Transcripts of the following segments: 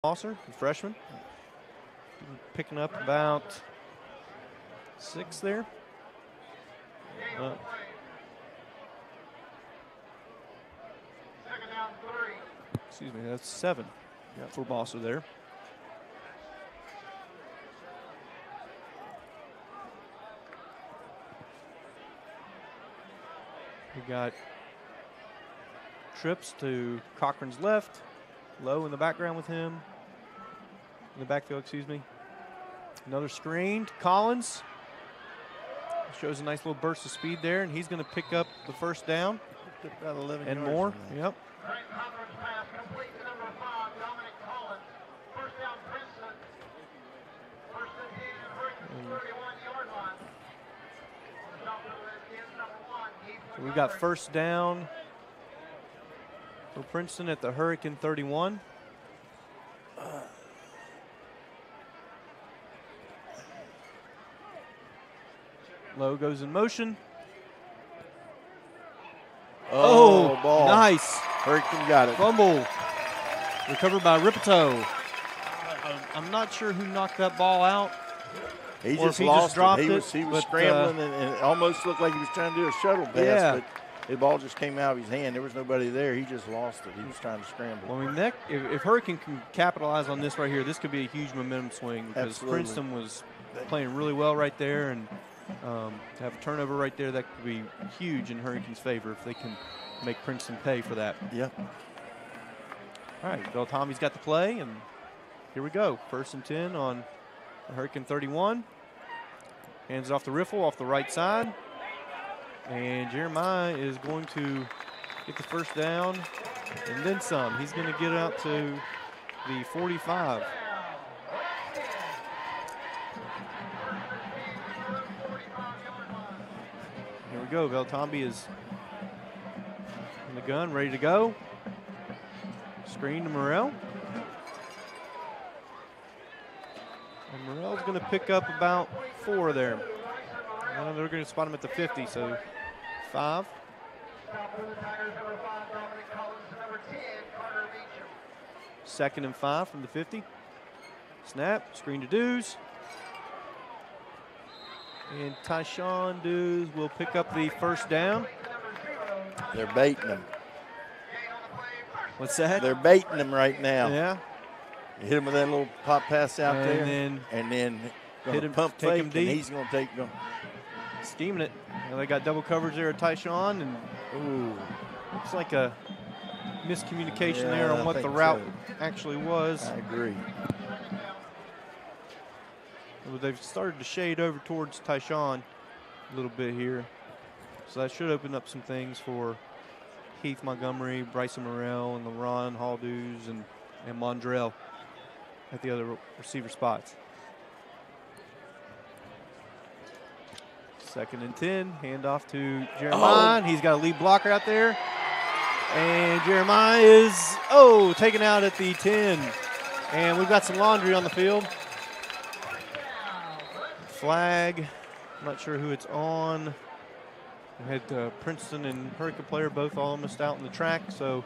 Osser, the freshman. Picking up about 6 there. Excuse me, that's 7. Got for Bosser there. We got trips to Cochran's left. Low in the background with him. In the backfield, excuse me. Another screen to Collins. Shows a nice little burst of speed there, and he's going to pick up the first down. About 11 and yards more. Yep. So we've got first down for Princeton at the Hurricane 31. Low goes in motion. Oh, ball. Nice. Hurricane got it. Fumble. Recovered by Ripito. I'm not sure who knocked that ball out. He just lost dropped it. He was scrambling, and it almost looked like he was trying to do a shuttle pass, but the ball just came out of his hand. There was nobody there. He just lost it. He was trying to scramble. Well, I mean, if Hurricane can capitalize on this right here, this could be a huge momentum swing because Princeton was playing really well right there, and to have a turnover right there, that could be huge in Hurricane's favor if they can make Princeton pay for that. Yep. All right, Bill Tommy's got the play, and here we go. 1st and 10 on the Hurricane 31. Hands it off the riffle off the right side. And Jeremiah is going to get the first down and then some. He's going to get out to the 45. Here we go. Beltombi is in the gun, ready to go. Screen to Morrell. And Morrell's going to pick up about 4 there. Well, they're going to spot him at the 50, so 5. Second and 5 from the 50. Snap, screen to Dews. And Tyshawn Dews will pick up the first down. They're baiting him. What's that? They're baiting him right now. Yeah. Hit him with that little pop pass out there. And then hit him, pump take fake, him deep. and he's going to take him. Scheming it. Well, they got double coverage there at Tyshawn, and looks like a miscommunication there on what the route actually was. I agree. Well, they've started to shade over towards Tyshawn a little bit here, so that should open up some things for Heath Montgomery, Bryson Morrell, and LeRon Haldews and Mondrell at the other receiver spots. 2nd and 10, handoff to Jeremiah. He's got a lead blocker out there. And Jeremiah is, taken out at the 10. And we've got some laundry on the field. Flag, I'm not sure who it's on. We had Princeton and Hurricane player both almost out in the track, so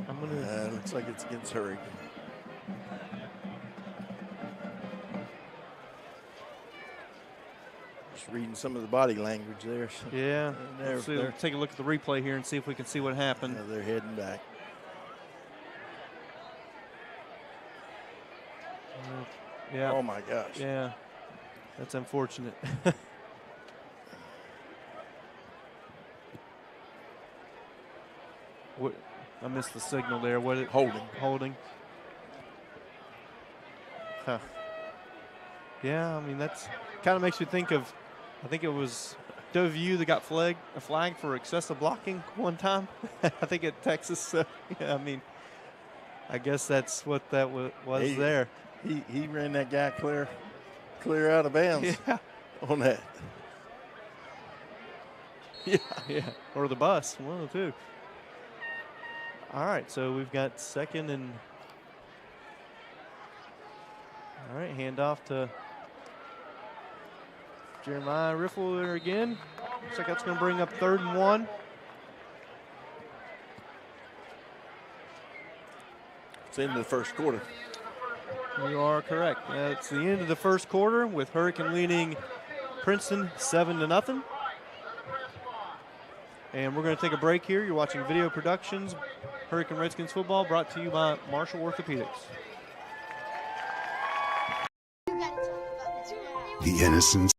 I'm going to. Looks like it's against Hurricane. Just reading some of the body language there. So yeah. Let's take a look at the replay here and see if we can see what happened. They're heading back. Yeah. Oh, my gosh. Yeah. That's unfortunate. What? I missed the signal there. What? Holding. Huh. Yeah, I mean, that's kind of makes me think of, I think it was WVU that got flagged for excessive blocking one time. I think at Texas. So, yeah, I mean, I guess that's what that was there. He ran that guy clear out of bounds on that. Yeah. Or the bus, one of the two. All right, so we've got 2nd and. All right, handoff to Jeremiah Riffle there again. Looks like that's going to bring up 3rd and 1. It's the end of the first quarter. You are correct. It's the end of the first quarter with Hurricane leading Princeton 7-0. And we're going to take a break here. You're watching Video Productions, Hurricane Redskins football, brought to you by Marshall Orthopedics. The innocence.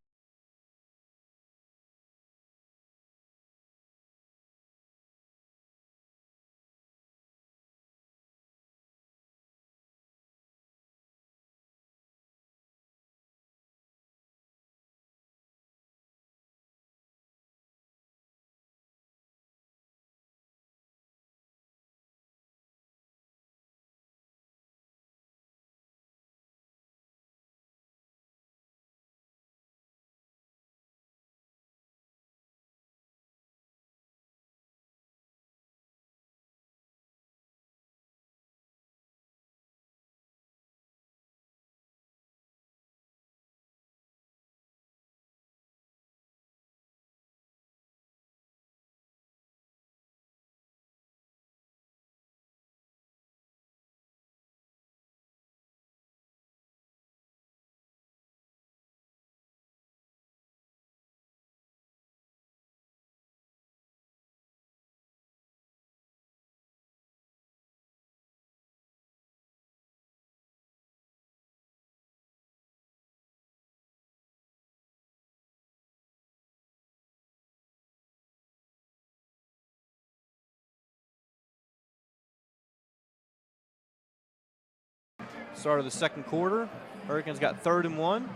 Start of the second quarter. Hurricanes got 3rd and 1.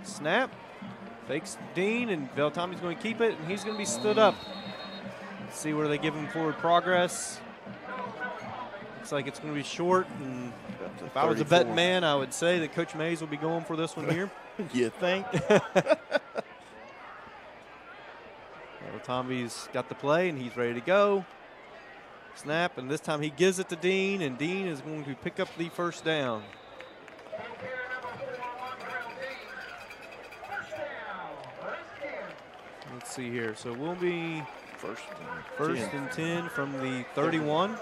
Snap. Fakes Dean, and Beltomi's going to keep it, and he's going to be stood up. Let's see where they give him forward progress. Looks like it's going to be short, and if I was a betting man, I would say that Coach Mays will be going for this one here. You think? Beltomi's got the play, and he's ready to go. Snap, and this time he gives it to Dean, and Dean is going to pick up the first down. Let's see here. So we'll be first and 10 from the 31.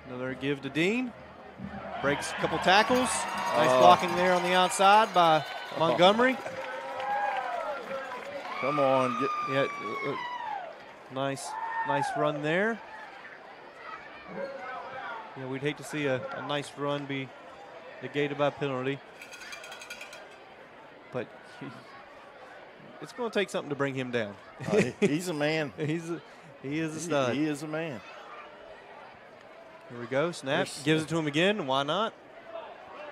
Another give to Dean. Breaks a couple tackles. Nice blocking there on the outside by Montgomery. Come on. Nice run there. Yeah, we'd hate to see a nice run be negated by penalty. But it's going to take something to bring him down. He's a man. He is a stud. He is a man. Here we go. Snap. Gives it to him again. Why not?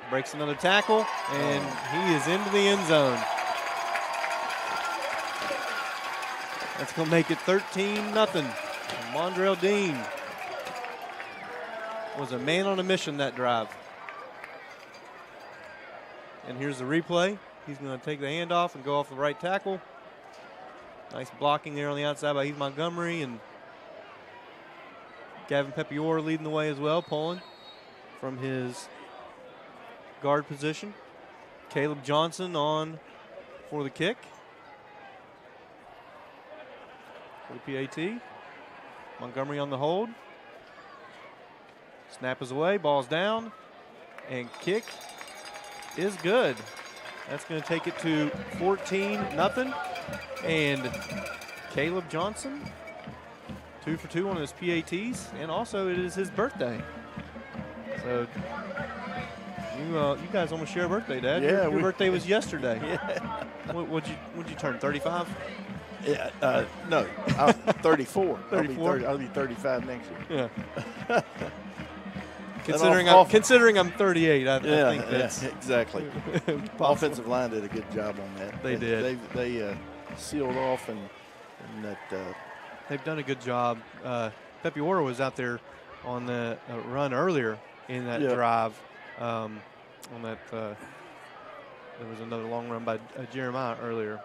Breaks another tackle, and he is into the end zone. That's going to make it 13-0. Mondrell Dean was a man on a mission that drive. And here's the replay. He's going to take the handoff and go off the right tackle. Nice blocking there on the outside by Heath Montgomery, and Gavin Pepior leading the way as well, pulling from his guard position. Caleb Johnson on for the kick. For the PAT. Montgomery on the hold. Snap is away, ball's down, and kick is good. That's going to take it to 14-0. And Caleb Johnson, 2 for 2 on his PATs, and also it is his birthday. So you guys almost share a birthday, Dad. Yeah, your birthday was yesterday. Yeah. What'd you turn? 35? Yeah, no, I'm 34. 34? I'll be 35 next year. Yeah. Considering I'm 38, I think that's exactly. Offensive line did a good job on that. They did. They sealed off and that. They've done a good job. Pepiora was out there on the run earlier in that drive. On that, there was another long run by Jeremiah earlier.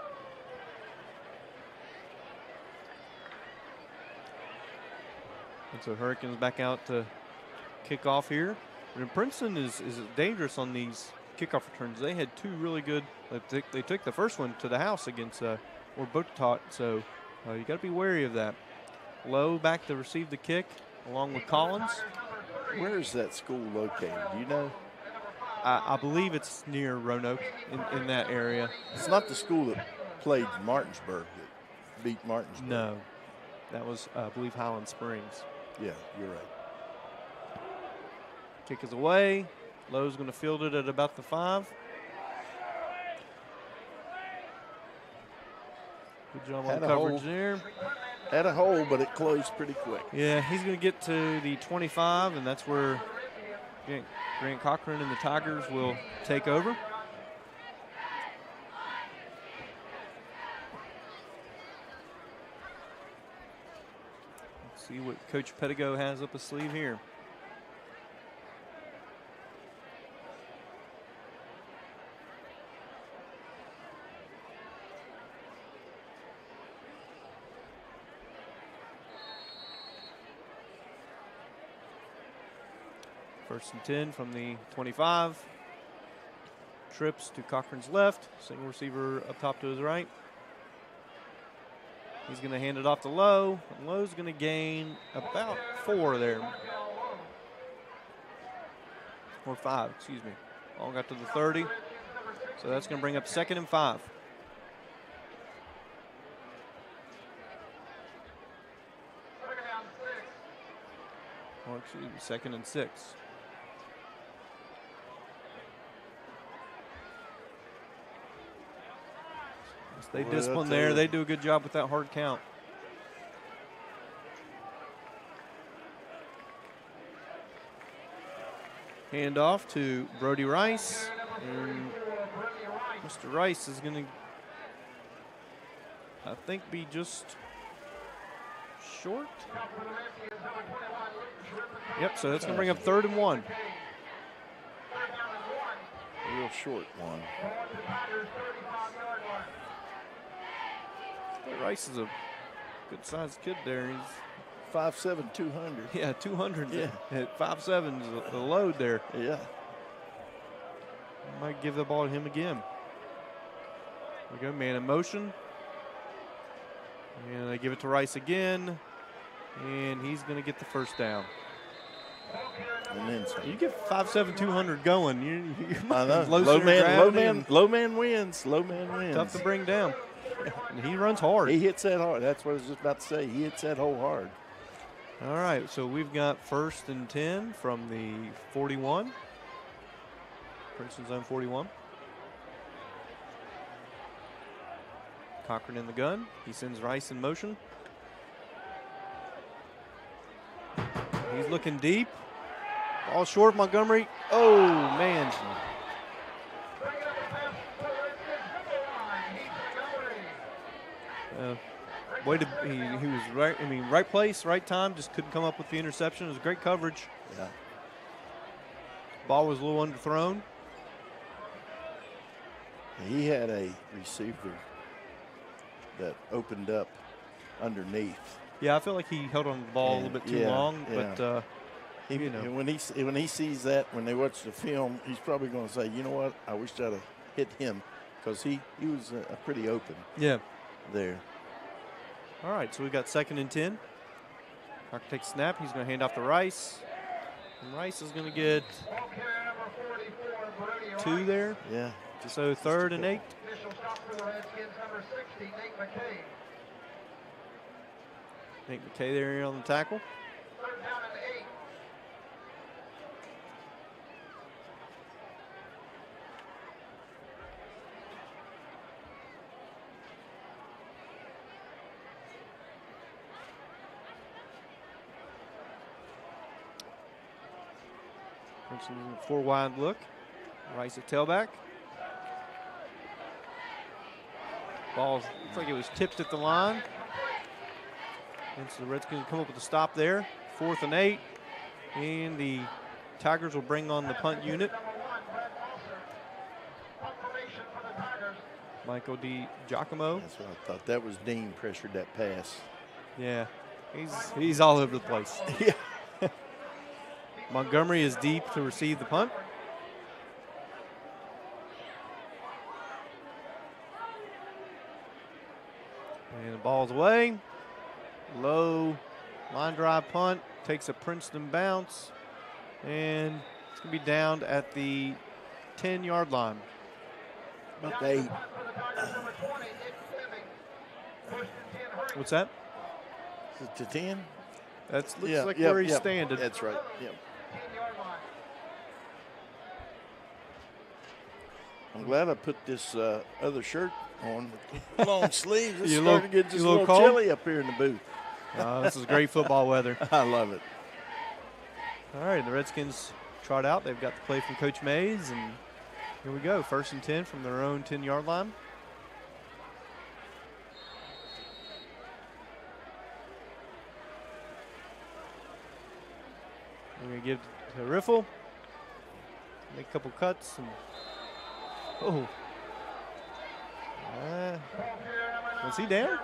And so Hurricanes back out to kick off here. And Princeton is dangerous on these kickoff returns. They had 2 really good. They took the first one to the house against Orthopaedics. So Oh, you got to be wary of that. Lowe back to receive the kick along with Collins. Where is that school located? Do you know? I believe it's near Roanoke in that area. It's not the school that played Martinsburg, that beat Martinsburg. No, that was, I believe, Highland Springs. Yeah, you're right. Kick is away. Lowe's going to field it at about the 5. Good job on the coverage there. Had a hole, but it closed pretty quick. Yeah, he's going to get to the 25, and that's where Grant Cochran and the Tigers will take over. Let's see what Coach Pedigo has up his sleeve here. First and 10 from the 25. Trips to Cochran's left. Single receiver up top to his right. He's going to hand it off to Lowe. And Lowe's going to gain about 4 there. Or 5, excuse me. All got to the 30. So that's going to bring up 2nd and 5. Or excuse me, 2nd and 6. They discipline there. They do a good job with that hard count. Hand off to Brody Rice. And Mr. Rice is going to, I think, be just short. Yep, so that's going to bring up 3rd and 1. A real short one. Rice is a good-sized kid there. He's 5'7", 200. Yeah, 200. Yeah. At 5'7" is a load there. Yeah. Might give the ball to him again. We go, man in motion. And they give it to Rice again. And he's going to get the first down. And then you get 5'7", 200 going. I know. Low man wins. Low man wins. Tough to bring down. And he runs hard. He hits that hard. That's what I was just about to say. He hits that hole hard. All right, so we've got 1st and 10 from the 41. Princeton zone 41. Cochran in the gun. He sends Rice in motion. He's looking deep. Ball short, Montgomery. Oh, man. He was right. I mean, right place, right time. Just couldn't come up with the interception. It was great coverage. Yeah. Ball was a little underthrown. He had a receiver that opened up underneath. Yeah, I feel like he held on to the ball a little bit too long, but when he sees that, when they watch the film, he's probably going to say, you know what, I wish I'd have hit him, because he was pretty open. Yeah. There. All right, so we've got 2nd and 10. Cochran takes a snap. He's going to hand off to Rice. And Rice is going to get 2 there. Yeah. So 3rd and 8. Nate McKay there on the tackle. Princeton 4-wide look. Rice at tailback. Ball looks like it was tipped at the line. And so the Redskins come up with a stop there. 4th and 8. And the Tigers will bring on the punt unit. Michael D. Giacomo. That's what I thought. That was Dean pressured that pass. Yeah, he's all over the place. Yeah. Montgomery is deep to receive the punt. And the ball's away. Low line drive punt. Takes a Princeton bounce. And it's going to be downed at the 10-yard line. About the 8. What's that? Is it to 10? That looks like where he's standing. That's right. Yep. I'm glad I put this other shirt on with long sleeves. It's starting to get just a little chilly up here in the booth. This is great football weather. I love it. All right, the Redskins trot out. They've got the play from Coach Mays, and here we go. 1st and 10 from their own 10-yard line. We're going to give to Riffle. Make a couple cuts. And was he down?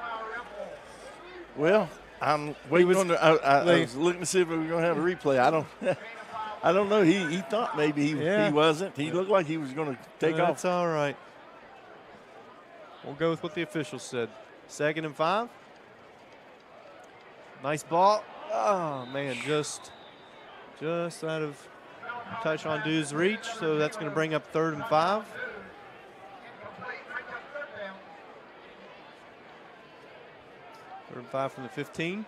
Well, I'm waiting on the. I was looking to see if we were going to have a replay. I don't know. He thought maybe he wasn't. He looked like he was going to take off. That's all right. We'll go with what the officials said. 2nd and 5. Nice ball. Oh man, just out of Tyshawn Dew's reach. So that's going to bring up 3rd and 5. 3rd and 5 from the 15.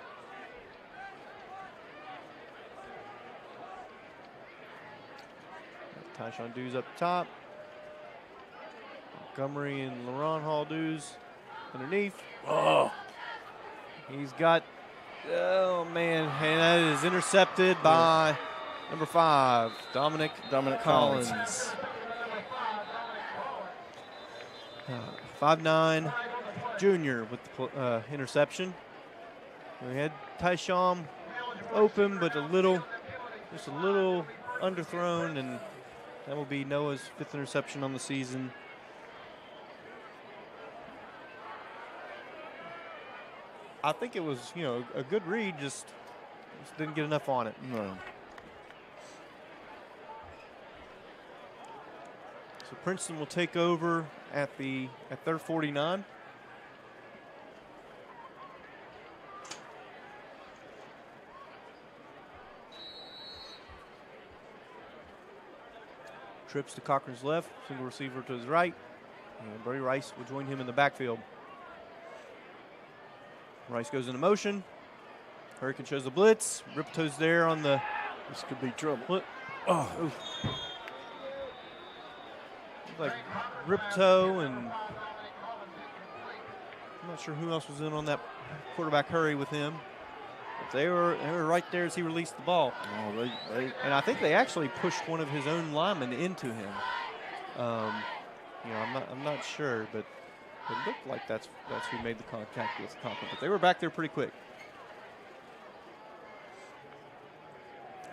Tyshawn Dew's up top. Montgomery and LaRon Hall Dews underneath. Oh. He's got, oh man, and that is intercepted by number 5, Dominic Collins. 5'9" junior with the interception. We had Tyshawn open, but just a little underthrown, and that will be Noah's 5th interception on the season. I think it was, a good read, just didn't get enough on it. No. So Princeton will take over at their 49. Trips to Cochran's left, single receiver to his right, and Brody Rice will join him in the backfield. Rice goes into motion. Hurricane shows the blitz. Ripto's there on the. This could be trouble. Oh. Like Ripto, and I'm not sure who else was in on that quarterback hurry with him. But they were right there as he released the ball. Oh, and I think they actually pushed one of his own linemen into him. I'm not sure, but it looked like that's who made the contact with Conklin. But they were back there pretty quick.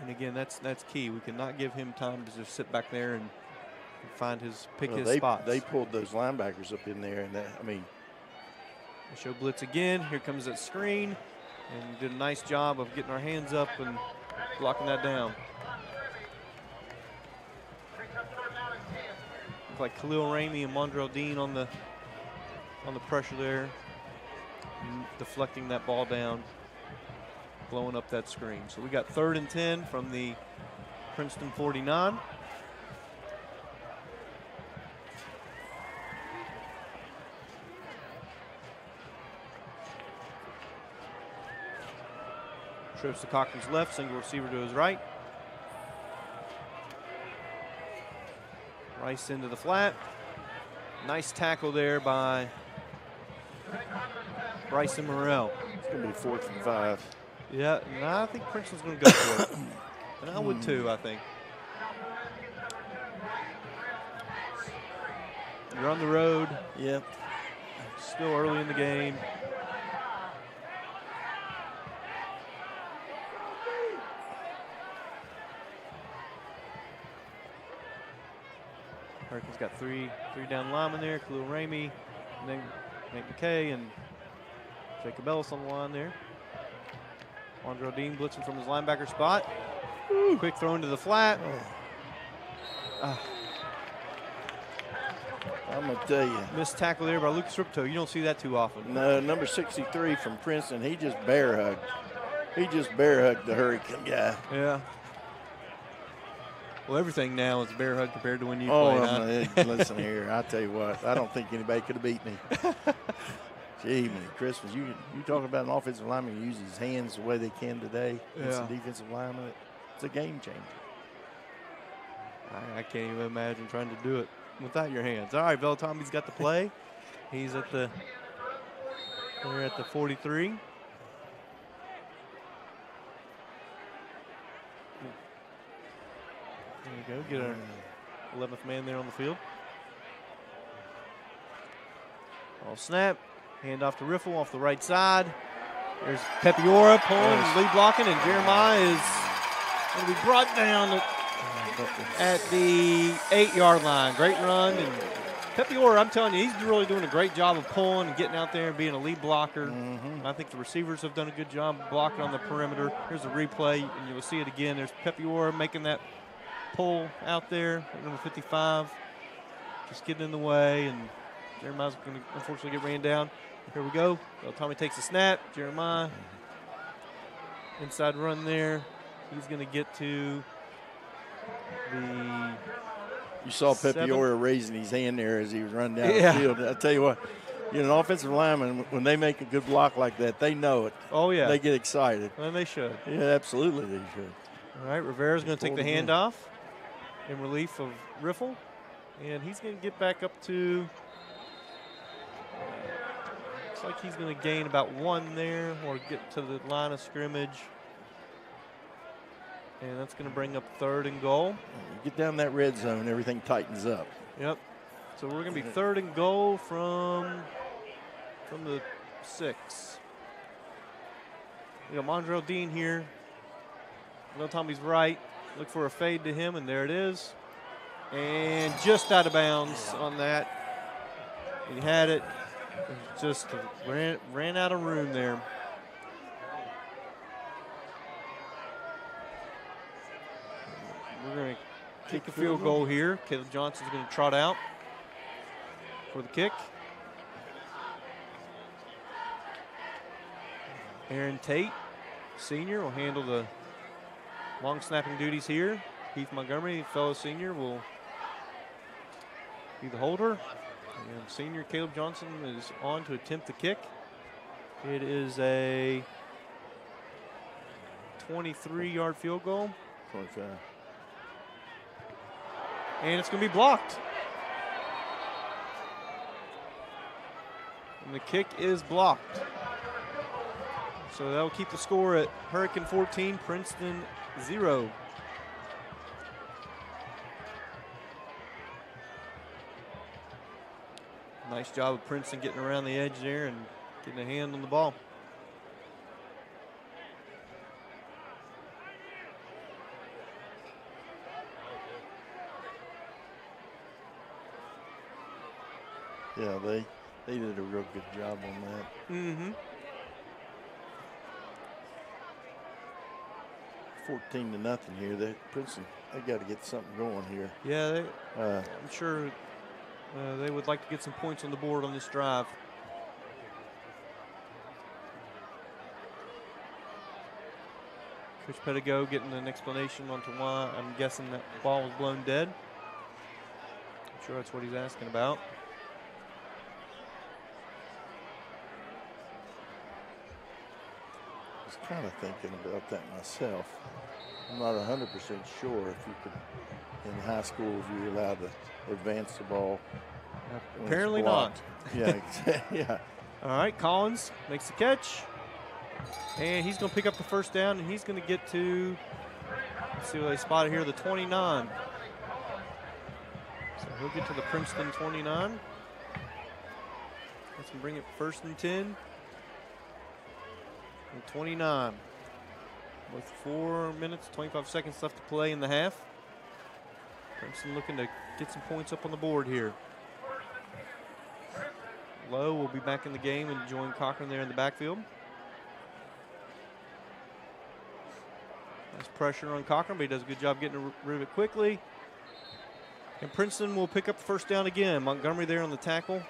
And again, that's key. We cannot give him time to just sit back there and find his spots. They pulled those linebackers up in there, and they show blitz again. Here comes that screen, and did a nice job of getting our hands up and blocking that down. Looked like Khalil Ramey and Mondrell Dean on the pressure there, deflecting that ball down, blowing up that screen. So we got 3rd and 10 from the Princeton 49. Trips to Cochran's left, single receiver to his right. Rice into the flat. Nice tackle there by Bryson Morrell. It's going to be 4th and 5. Yeah, and I think Princeton's going to go for it. And I would too, I think. You're on the road. Yep. Still early in the game. Hurricanes got three down linemen there. Khalil Ramey, and then Nate McKay and Jacob Ellis on the line there. Mondrell Dean blitzing from his linebacker spot. Ooh. Quick throw into the flat. I'm going to tell you. Missed tackle there by Lucas Ripto. You don't see that too often. No, number 63 from Princeton, he just bear hugged. He just bear hugged the Hurricane guy. Yeah. Well, everything now is bear hug compared to when you played. Oh, listen here. I tell you what, I don't think anybody could have beat me. Gee, Christmas, you talking about an offensive lineman who uses his hands the way they can today. It's a defensive lineman. It's a game changer. I can't even imagine trying to do it without your hands. All right, Beltomi's got the play. He's at the 43. There you go. Get our 11th man there on the field. Ball snap. Hand off to Riffle off the right side. There's Pepiora pulling, lead blocking, and Jeremiah is going to be brought down at the 8-yard line. Great run. And Pepiora, I'm telling you, he's really doing a great job of pulling and getting out there and being a lead blocker. I think the receivers have done a good job blocking on the perimeter. Here's a replay, and you'll see it again. There's Pepiora making that pull out there at number 55. Just getting in the way, and Jeremiah's going to unfortunately get ran down. Here we go. Tommy takes a snap. Jeremiah, inside run there. He's going to get to the You saw Pepiora raising his hand there as he was running down the field. I tell you what, an offensive lineman, when they make a good block like that, they know it. Oh, yeah. They get excited. And they should. Yeah, absolutely they should. All right, Rivera's going to take the handoff in relief of Riffle. And he's going to get back up to, looks like he's going to gain about 1 there or get to the line of scrimmage. And that's going to bring up 3rd and goal. You get down that red zone, everything tightens up. Yep. So we're going to be 3rd and goal from the 6. We got Mondrell Dean here. No, Tommy's right. Look for a fade to him, and there it is. And just out of bounds on that. He had it. Just ran out of room there. We're going to kick a field goal here. Caleb Johnson's going to trot out for the kick. Aaron Tate, senior, will handle the long snapping duties here. Heath Montgomery, fellow senior, will be the holder. And senior Caleb Johnson is on to attempt the kick. It is a 23-yard field goal. 25. And it's going to be blocked. And the kick is blocked. So that will keep the score at Hurricane 14, Princeton 0. Nice job of Princeton getting around the edge there and getting a hand on the ball. Yeah, they did a real good job on that. Mm-hmm. 14-0 here. Princeton, they got to get something going here. Yeah, I'm sure they would like to get some points on the board on this drive. Coach Pedigo getting an explanation onto why I'm guessing that ball was blown dead. I'm sure that's what he's asking about. I was kind of thinking about that myself. I'm not 100% sure if you could, in high school, if you're allowed to advance the ball. Apparently not. Yeah, yeah. All right, Collins makes the catch. And he's going to pick up the first down, and he's going to get to, let's see what they spotted here, the 29. So he'll get to the Princeton 29. Let's bring it 1st and 10. And 29. With 4 minutes, 25 seconds left to play in the half. Princeton looking to get some points up on the board here. Lowe will be back in the game and join Cochran there in the backfield. Nice pressure on Cochran, but he does a good job getting rid of it quickly. And Princeton will pick up the first down again. Montgomery there on the tackle.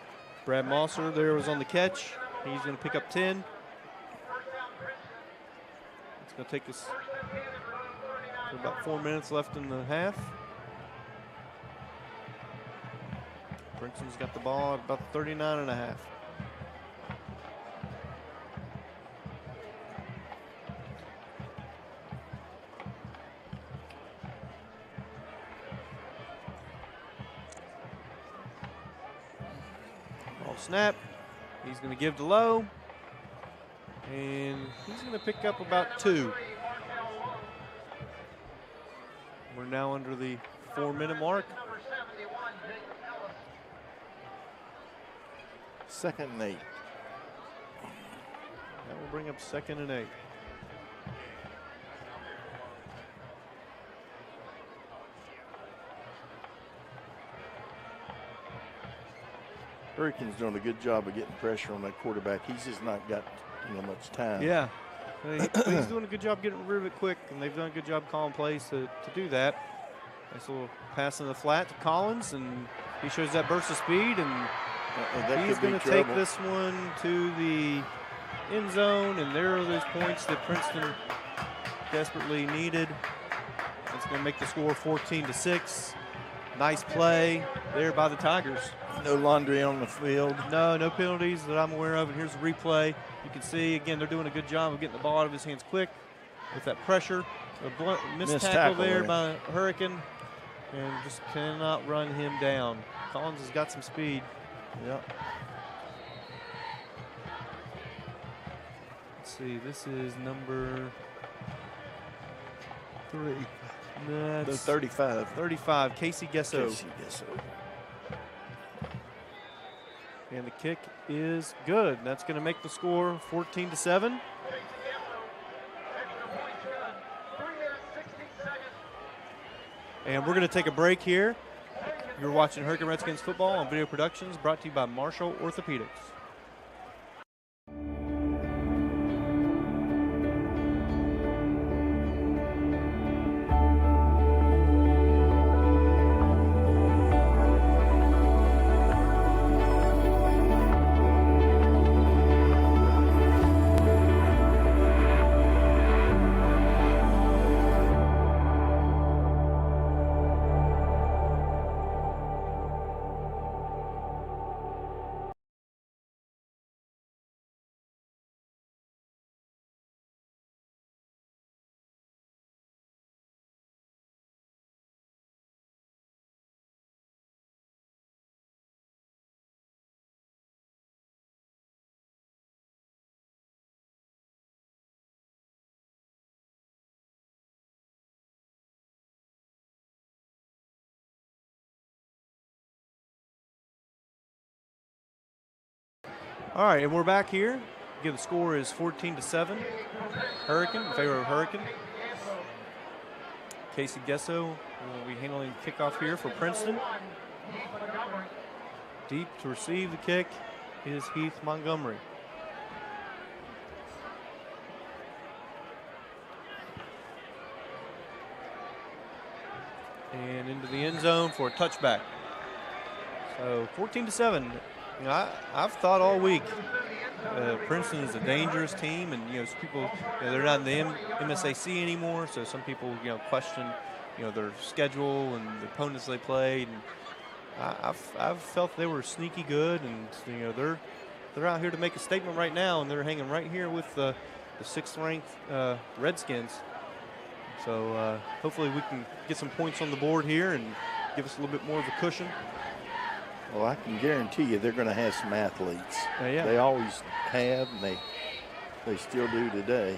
Brad Mosser there was on the catch. He's going to pick up 10. It's going to take us to about 4 minutes left in the half. Princeton's got the ball at about 39.5. Snap. He's going to give to Lowe. And he's going to pick up about 2. We're now under the 4-minute mark. 2nd and 8. That will bring up 2nd and 8. Hurricanes doing a good job of getting pressure on that quarterback. He's just not got much time. Yeah, he's doing a good job getting rid of it quick, and they've done a good job calling plays to do that. Nice little pass in the flat to Collins, and he shows that burst of speed, and he's going to take this one to the end zone, and there are those points that Princeton desperately needed. It's going to make the score 14-6. Nice play there by the Tigers. No laundry on the field. No penalties that I'm aware of. And here's the replay. You can see, again, they're doing a good job of getting the ball out of his hands quick with that pressure. A missed tackle there by Hurricane, and just cannot run him down. Collins has got some speed. Yep. Let's see, this is number 3. No, 35. 35, Casey Gesso. Casey Gesso. And the kick is good. That's going to make the score 14-7. And we're going to take a break here. You're watching Hurricane Redskins football on Video Productions, brought to you by Marshall Orthopedics. All right, and we're back here. Again, the score is 14-7. Hurricane, in favor of Hurricane. Casey Gesso will be handling the kickoff here for Princeton. Deep to receive the kick is Heath Montgomery. And into the end zone for a touchback. So 14-7. You know, I've thought all week Princeton is a dangerous team, and some people, they're not in the MSAC anymore, so some people question their schedule and the opponents they played. And I've felt they were sneaky good, and they're out here to make a statement right now, and they're hanging right here with the 6th-ranked Redskins. So hopefully we can get some points on the board here and give us a little bit more of a cushion. Well, I can guarantee you they're going to have some athletes. Yeah. They always have, and they still do today.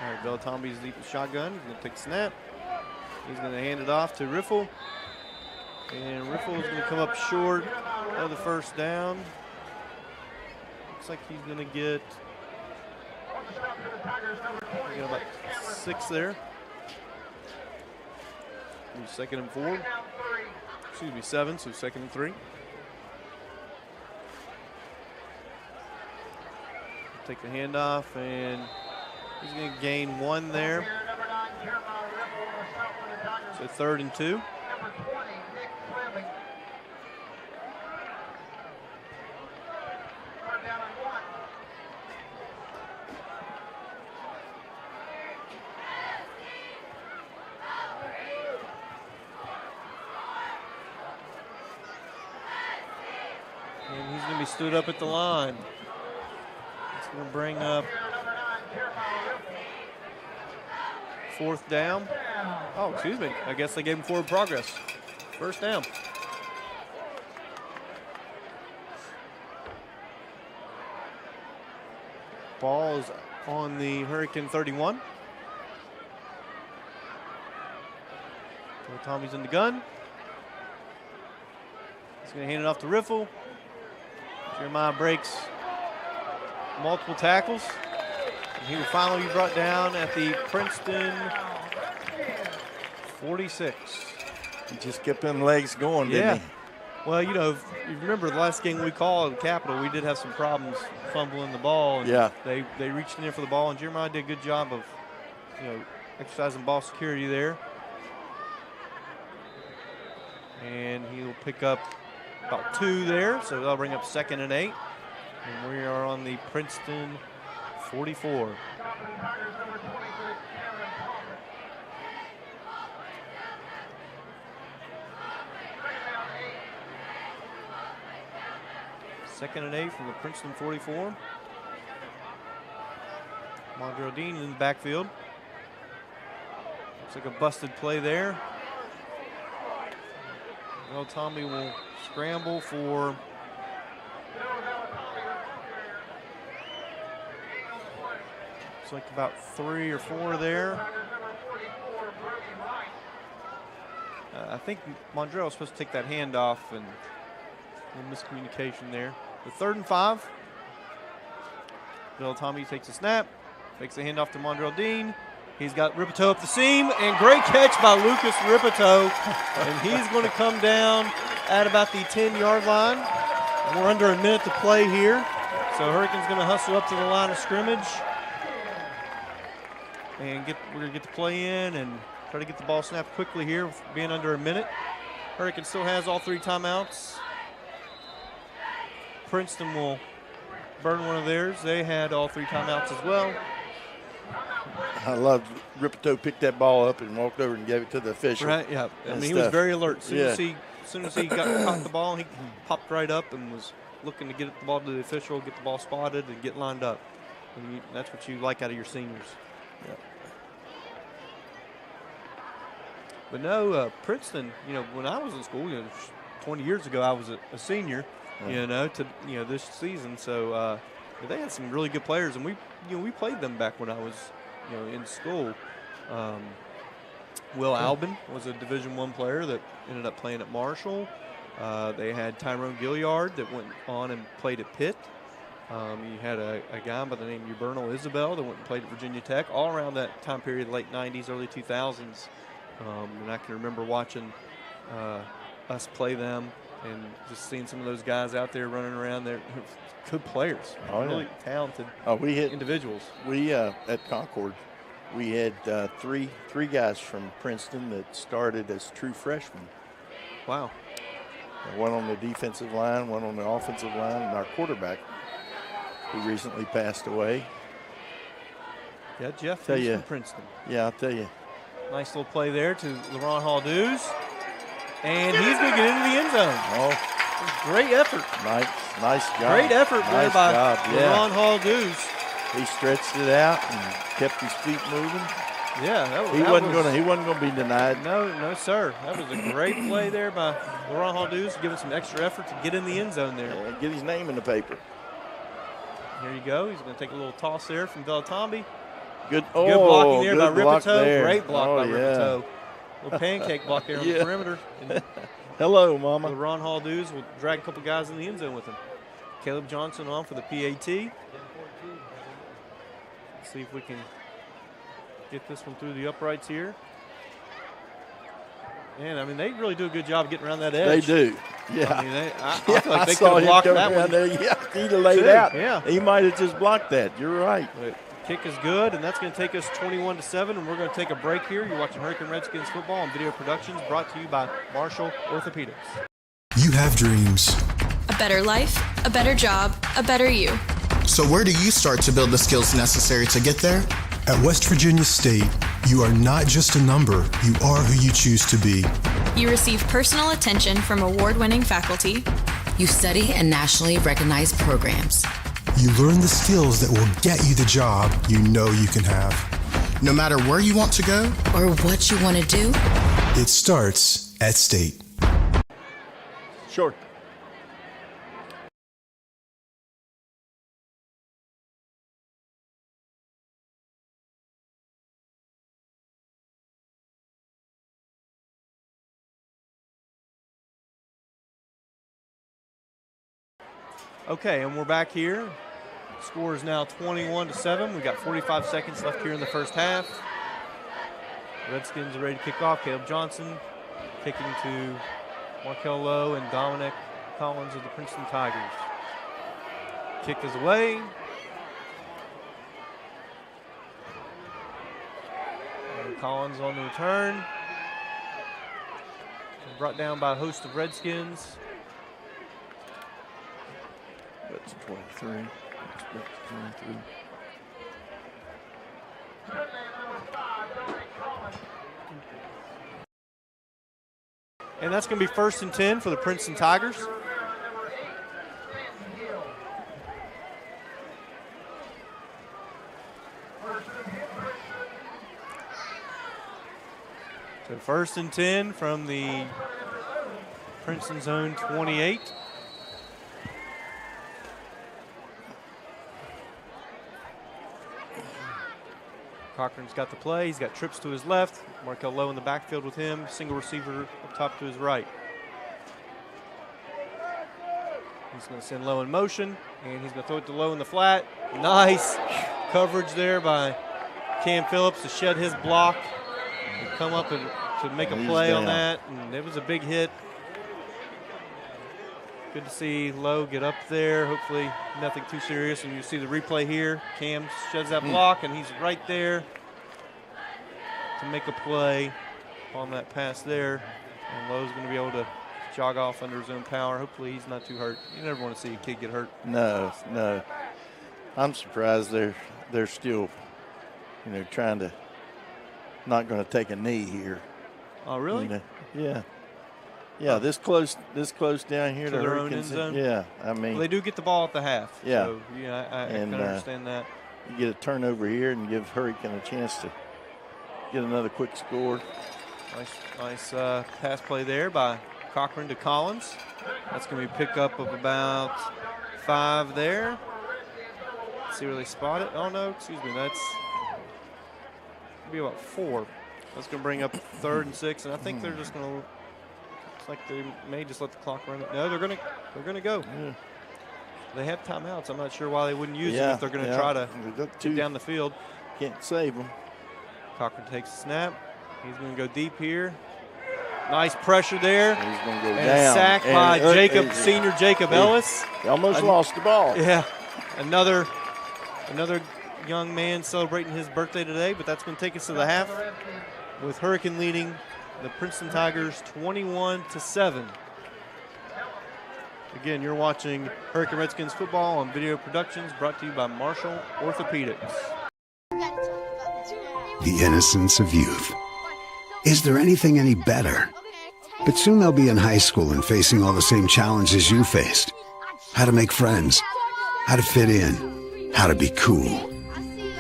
All right, Beltombi's deep in shotgun. He's going to take the snap. He's going to hand it off to Riffle. And Riffle is going to come up short of the first down. Looks like he's going to get about 6 there. 2nd and 4. Excuse me, 7, so 2nd and 3. Take the handoff, and he's going to gain 1 there. So 3rd and 2. Tommy stood up at the line. It's going to bring up 4th down. Oh, excuse me. I guess they gave him forward progress. 1st down. Ball is on the Hurricane 31. So Tommy's in the gun. He's going to hand it off to Riffle. Jeremiah breaks multiple tackles. And he will finally be brought down at the Princeton 46. He just kept them legs going, didn't he? Well, you know, if you remember the last game we called at Capitol, we did have some problems fumbling the ball. And they reached in there for the ball, and Jeremiah did a good job of, you know, exercising ball security there. And he'll pick up about 2 there, so that'll bring up 2nd and 8. And we are on the Princeton 44. Second and 8 from the Princeton 44. Mondrell Dean in the backfield. Looks like a busted play there. Well, Tommy will scramble for looks like about 3 or 4 there. I think Mondrell was supposed to take that handoff, and a little miscommunication there. The 3rd and 5. Bill Tommy takes a snap, takes the handoff to Mondrell Dean. He's got Ripito up the seam, and great catch by Lucas Ripito. And he's going to come down at about the 10-yard line. We're under a minute to play here. So Hurricanes going to hustle up to the line of scrimmage. And we're going to get the play in and try to get the ball snapped quickly here, being under a minute. Hurricane still has all 3 timeouts. Princeton will burn one of theirs. They had all 3 timeouts as well. I loved Ripito picked that ball up and walked over and gave it to the official. Right, yeah. I mean, he was very alert. As soon as he caught the ball, he popped right up and was looking to get the ball to the official, get the ball spotted, and get lined up. And that's what you like out of your seniors. Yep. But no, Princeton, you know, when I was in school, 20 years ago, I was a senior, this season. So they had some really good players, and we played them back when I was, in school. Will Albin was a Division I player that ended up playing at Marshall. They had Tyrone Gilliard that went on and played at Pitt. You had a guy by the name of Bernal Isabel that went and played at Virginia Tech, all around that time period, late 90s, early 2000s. And I can remember watching us play them and just seeing some of those guys out there running around. They're good players, really talented individuals. We at Concord, we had three guys from Princeton that started as true freshmen. Wow. One on the defensive line, one on the offensive line, and our quarterback, who recently passed away. Yeah, Jeff, he's from Princeton. Yeah, I'll tell you. Nice little play there to LaRon Hall-Dews. And he's going to get into the end zone. Oh, great effort. Nice job. Great effort there by LaRon Hall-Dews. He stretched it out and kept his feet moving. Yeah, he wasn't going to be denied. No, sir. That was a great play there by LaRon Hall-Dews, giving some extra effort to get in the end zone there. Yeah, get his name in the paper. Here you go. He's going to take a little toss there from Velatombi. Good blocking there by Ripito. There. Great block by Ripito. Little pancake block there on the perimeter. And hello, Mama. LaRon Hall-Dews will drag a couple guys in the end zone with him. Caleb Johnson on for the PAT. Let's see if we can get this one through the uprights here. And, I mean, they really do a good job of getting around that edge. They do. Yeah. I mean, I feel like they could have blocked that one. There. Yeah, he'd have laid out. Yeah. He might have just blocked that. You're right. But kick is good, and that's going to take us 21-7, and we're going to take a break here. You're watching Hurricane Redskins football on Video Productions, brought to you by Marshall Orthopedics. You have dreams. A better life, a better job, a better you. So where do you start to build the skills necessary to get there? At West Virginia State, you are not just a number, you are who you choose to be. You receive personal attention from award-winning faculty, You study in nationally recognized programs. You learn the skills that will get you the job you know you can have. No matter where you want to go or what you want to do, it starts at State. Short. Okay, and we're back here. Score is now 21-7. We've got 45 seconds left here in the first half. Redskins are ready to kick off. Caleb Johnson kicking to Markel Lowe and Dominic Collins of the Princeton Tigers. Kick is away. And Collins on the return. Brought down by a host of Redskins. That's 23. That's 23. And that's going to be 1st and 10 for the Princeton Tigers. So 1st and 10 from the Princeton zone 28. Cochran's got the play. He's got trips to his left. Markel Lowe in the backfield with him. Single receiver up top to his right. He's going to send Lowe in motion, and he's going to throw it to Lowe in the flat. Nice coverage there by Cam Phillips to shed his block and come up and to make a play on that. And it was a big hit. Good to see Lowe get up there. Hopefully nothing too serious. And you see the replay here. Cam sheds that block, and he's right there to make a play on that pass there. And Lowe's going to be able to jog off under his own power. Hopefully he's not too hurt. You never want to see a kid get hurt. No. I'm surprised they're still, trying to not going to take a knee here. Oh, really? Yeah. Yeah, this close down here to their own end zone. Yeah, I mean, well, they do get the ball at the half. Yeah, so, I can understand that. You get a turnover here and give Hurricane a chance to get another quick score. Nice pass play there by Cochran to Collins. That's going to be a pickup of about 5 there. Let's see where they spot it. Oh no, excuse me. That's be about 4. That's going to bring up 3rd and 6, and I think they're just going to. Looks like they may just let the clock run. No, they're going to go. Yeah. They have timeouts. I'm not sure why they wouldn't use them if they're going to try to get down the field. Can't save them. Cochran takes the snap. He's going to go deep here. Nice pressure there. He's going to go and down. Sacked by senior Jacob Ellis. He almost lost the ball. Yeah, another young man celebrating his birthday today, but that's going to take us to the half with Hurricane leading the Princeton Tigers 21-7. Again, you're watching Hurricane Redskins football on Video Productions, brought to you by Marshall Orthopedics. The innocence of youth. Is there anything any better? But soon they'll be in high school and facing all the same challenges you faced. How to make friends, how to fit in, how to be cool.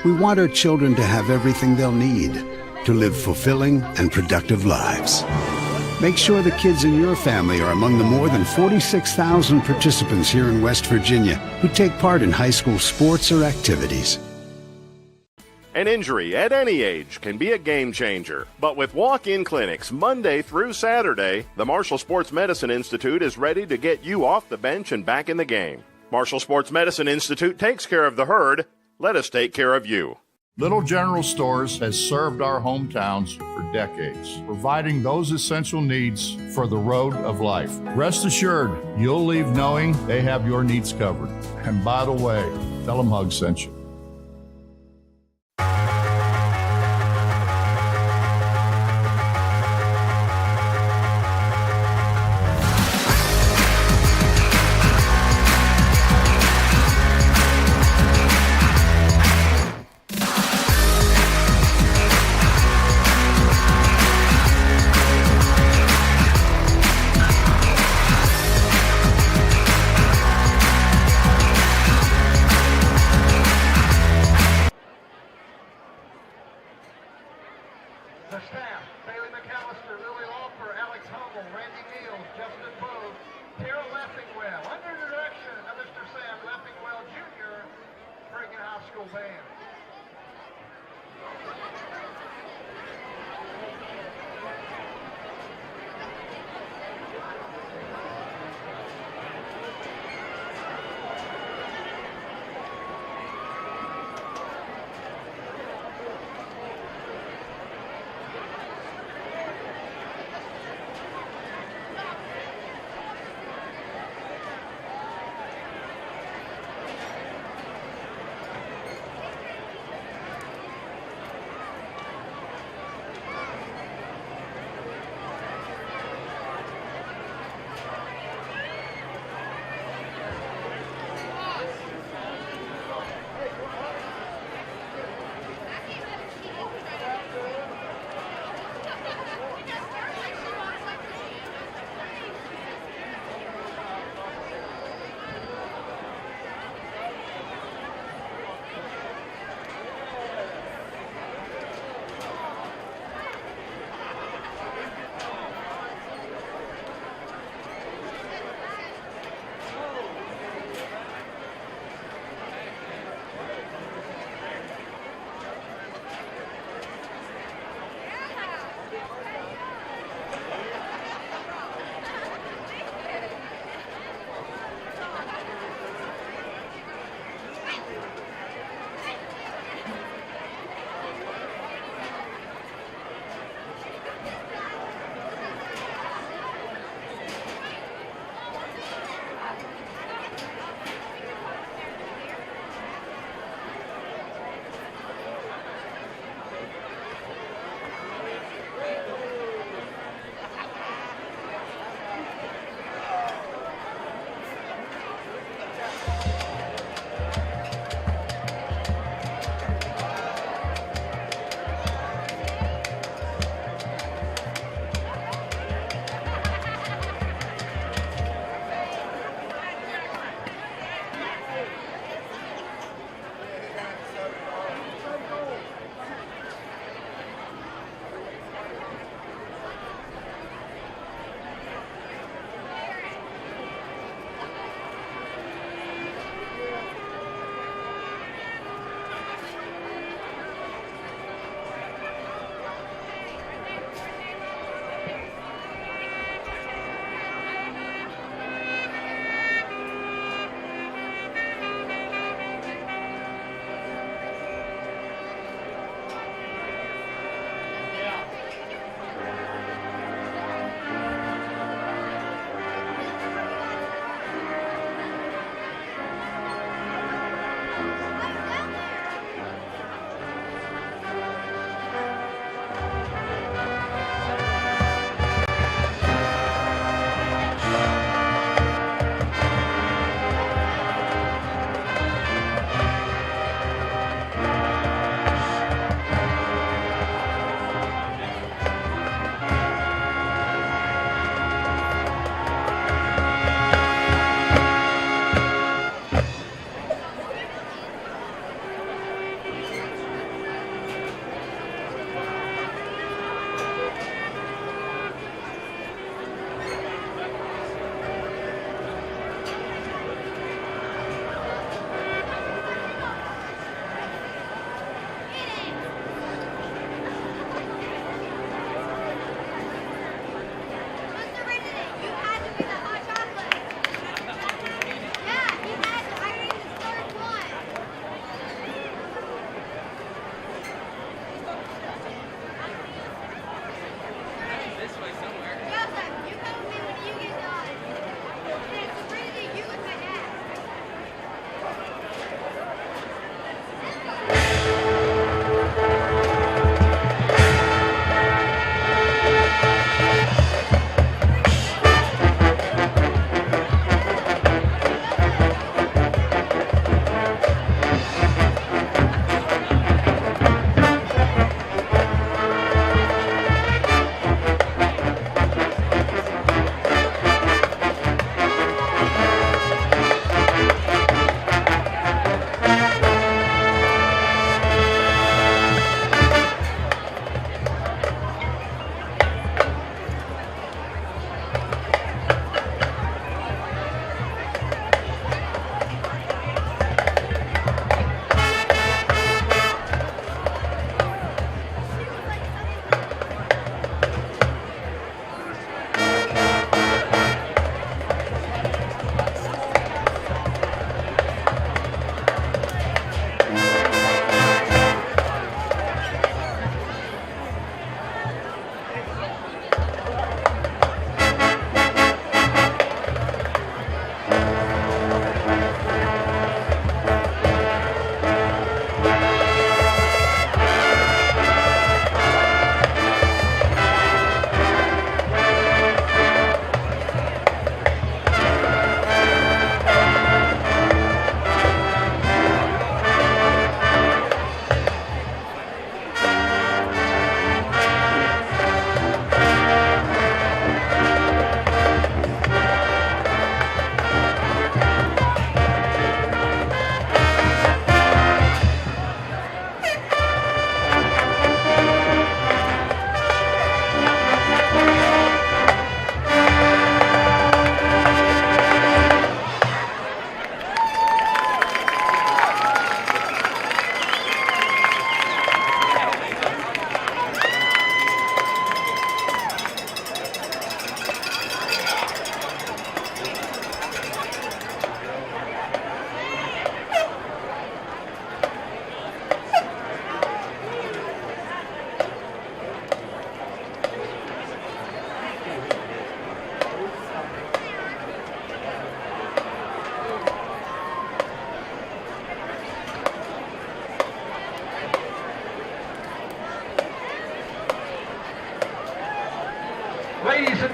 We want our children to have everything they'll need to live fulfilling and productive lives. Make sure the kids in your family are among the more than 46,000 participants here in West Virginia who take part in high school sports or activities. An injury at any age can be a game changer, but with walk-in clinics Monday through Saturday, the Marshall Sports Medicine Institute is ready to get you off the bench and back in the game. Marshall Sports Medicine Institute takes care of the herd. Let us take care of you. Little General Stores has served our hometowns for decades, providing those essential needs for the road of life. Rest assured, you'll leave knowing they have your needs covered. And by the way, tell them Hug sent you. The staff, Bailey McAllister, Lily Laufer, Alex Humble, Randy Neals, Justin Bode, Tara Leffingwell, under the direction of Mr. Sam Leffingwell Jr., Brigham High School Band.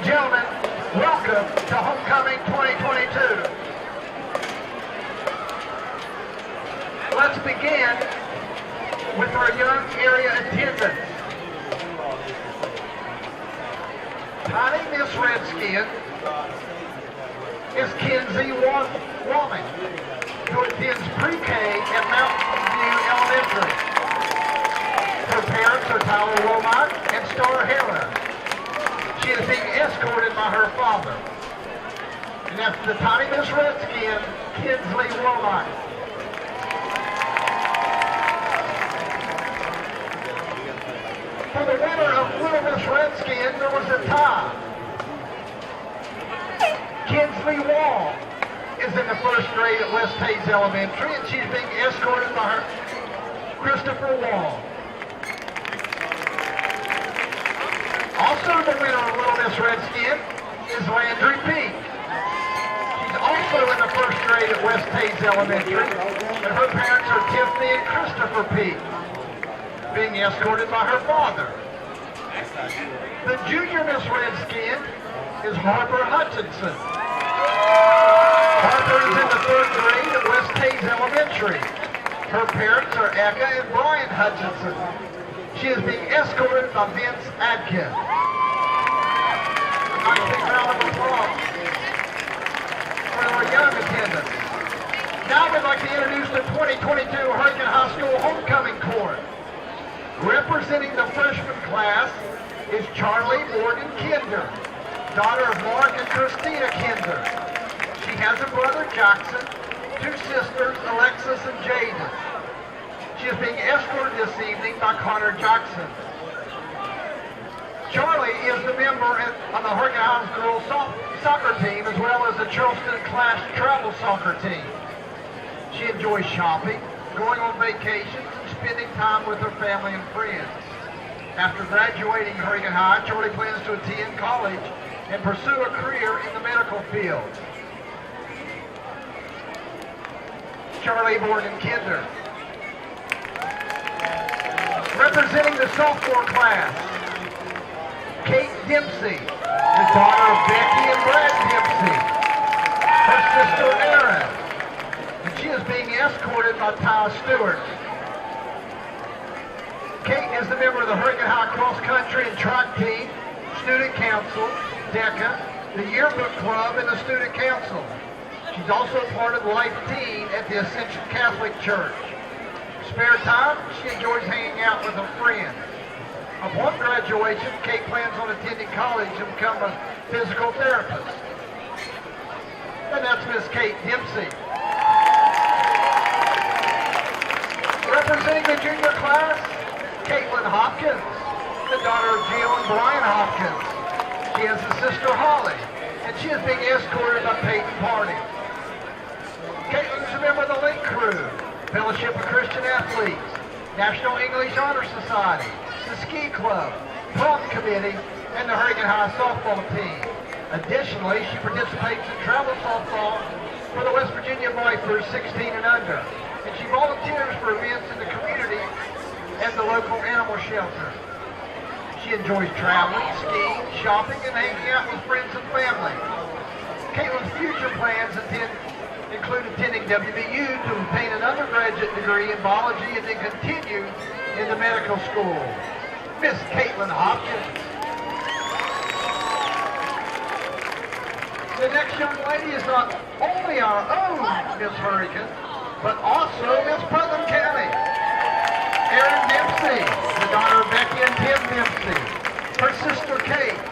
gentlemen, welcome to Homecoming 2022. Let's begin with our young area attendance. Tiny Miss Redskin is Kenzie Womack, who attends pre-K at Mountain View Elementary. Her parents are Tyler Womack and Star Heller. She is being escorted by her father. And that's the Tiny Miss Redskin, Kinsley Womack. For the winner of Little Miss Redskin, there was a tie. Kinsley Wall is in the first grade at West Hayes Elementary, and she's being escorted by her Christopher Wall. Also the winner of Little Miss Redskin is Landry Peak. She's also in the first grade at West Hayes Elementary, and her parents are Tiffany and Christopher Peak, being escorted by her father. The junior Miss Redskin is Harper Hutchinson. Harper is in the third grade at West Hayes Elementary. Her parents are Eka and Brian Hutchinson. She is being escorted by Vince Adkin. A nice big round of applause for our young attendants. Now we'd like to introduce the 2022 Hurricane High School Homecoming Court. Representing the freshman class is Charlie Morgan Kinder, daughter of Mark and Christina Kinder. She has a brother, Jackson, two sisters, Alexis and Jaden. She is being escorted this evening by Connor Jackson. Charlie is the member on the Hurricane High School soccer team, as well as the Charleston Clash travel soccer team. She enjoys shopping, going on vacations, and spending time with her family and friends. After graduating Hurricane High, Charlie plans to attend college and pursue a career in the medical field. Charlie Morgan Kinder. Representing the sophomore class, Kate Dempsey, the daughter of Becky and Brad Dempsey. Her sister Erin. And she is being escorted by Ty Stewart. Kate is the member of the Hurricane High Cross Country and Track Team, Student Council, DECA, the Yearbook Club, and the Student Council. She's also part of the Life Team at the Ascension Catholic Church. Spare time, she enjoys hanging out with her friends. Upon graduation, Kate plans on attending college and become a physical therapist. And that's Miss Kate Dempsey. Representing the junior class, Caitlin Hopkins, the daughter of Jill and Brian Hopkins. She has a sister, Holly, and she is being escorted by Peyton Party. Caitlin is a member of the Link Crew, Fellowship of Christian Athletes, National English Honor Society, the Ski Club, Prom Committee, and the Hurricane High softball team. Additionally, she participates in travel softball for the West Virginia Vipers 16 and under, and she volunteers for events in the community and the local animal shelter. She enjoys traveling, skiing, shopping, and hanging out with friends and family. Caitlin's future plans include attending WVU to obtain an undergraduate degree in biology and then continue in the medical school. Miss Caitlin Hopkins. The next young lady is not only our own Miss Hurricane, but also Miss Putnam County. Erin Dempsey, the daughter of Becky and Tim Dempsey. Her sister Kate.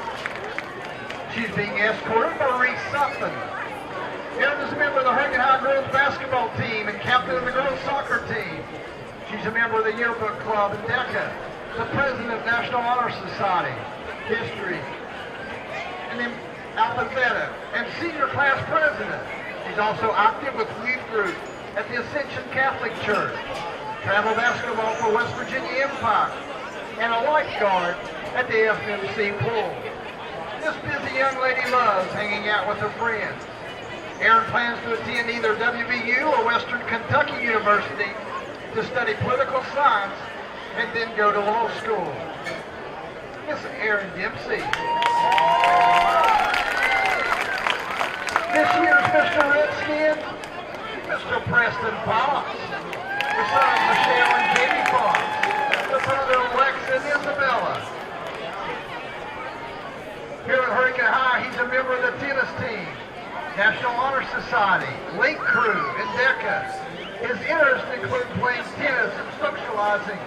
She's being escorted by Reese Sutton. Erin is a member of the Hurricane High girls basketball team and captain of the girls soccer team. She's a member of the Yearbook Club and DECA, the president of National Honor Society, History, and then Alpha Theta, and senior class president. She's also active with youth group at the Ascension Catholic Church, travel basketball for West Virginia Empire, and a lifeguard at the FMC pool. This busy young lady loves hanging out with her friends. Erin plans to attend either WVU or Western Kentucky University to study political science and then go to law school. Miss Erin Dempsey. This year's Mr. Redskin, Mr. Preston Fox. The sons Michelle and Jamie Fox. The brother Lex and Isabella. Here at Hurricane High, he's a member of the tennis team, National Honor Society, Link Crew, and DECA. His interests include playing tennis and socializing.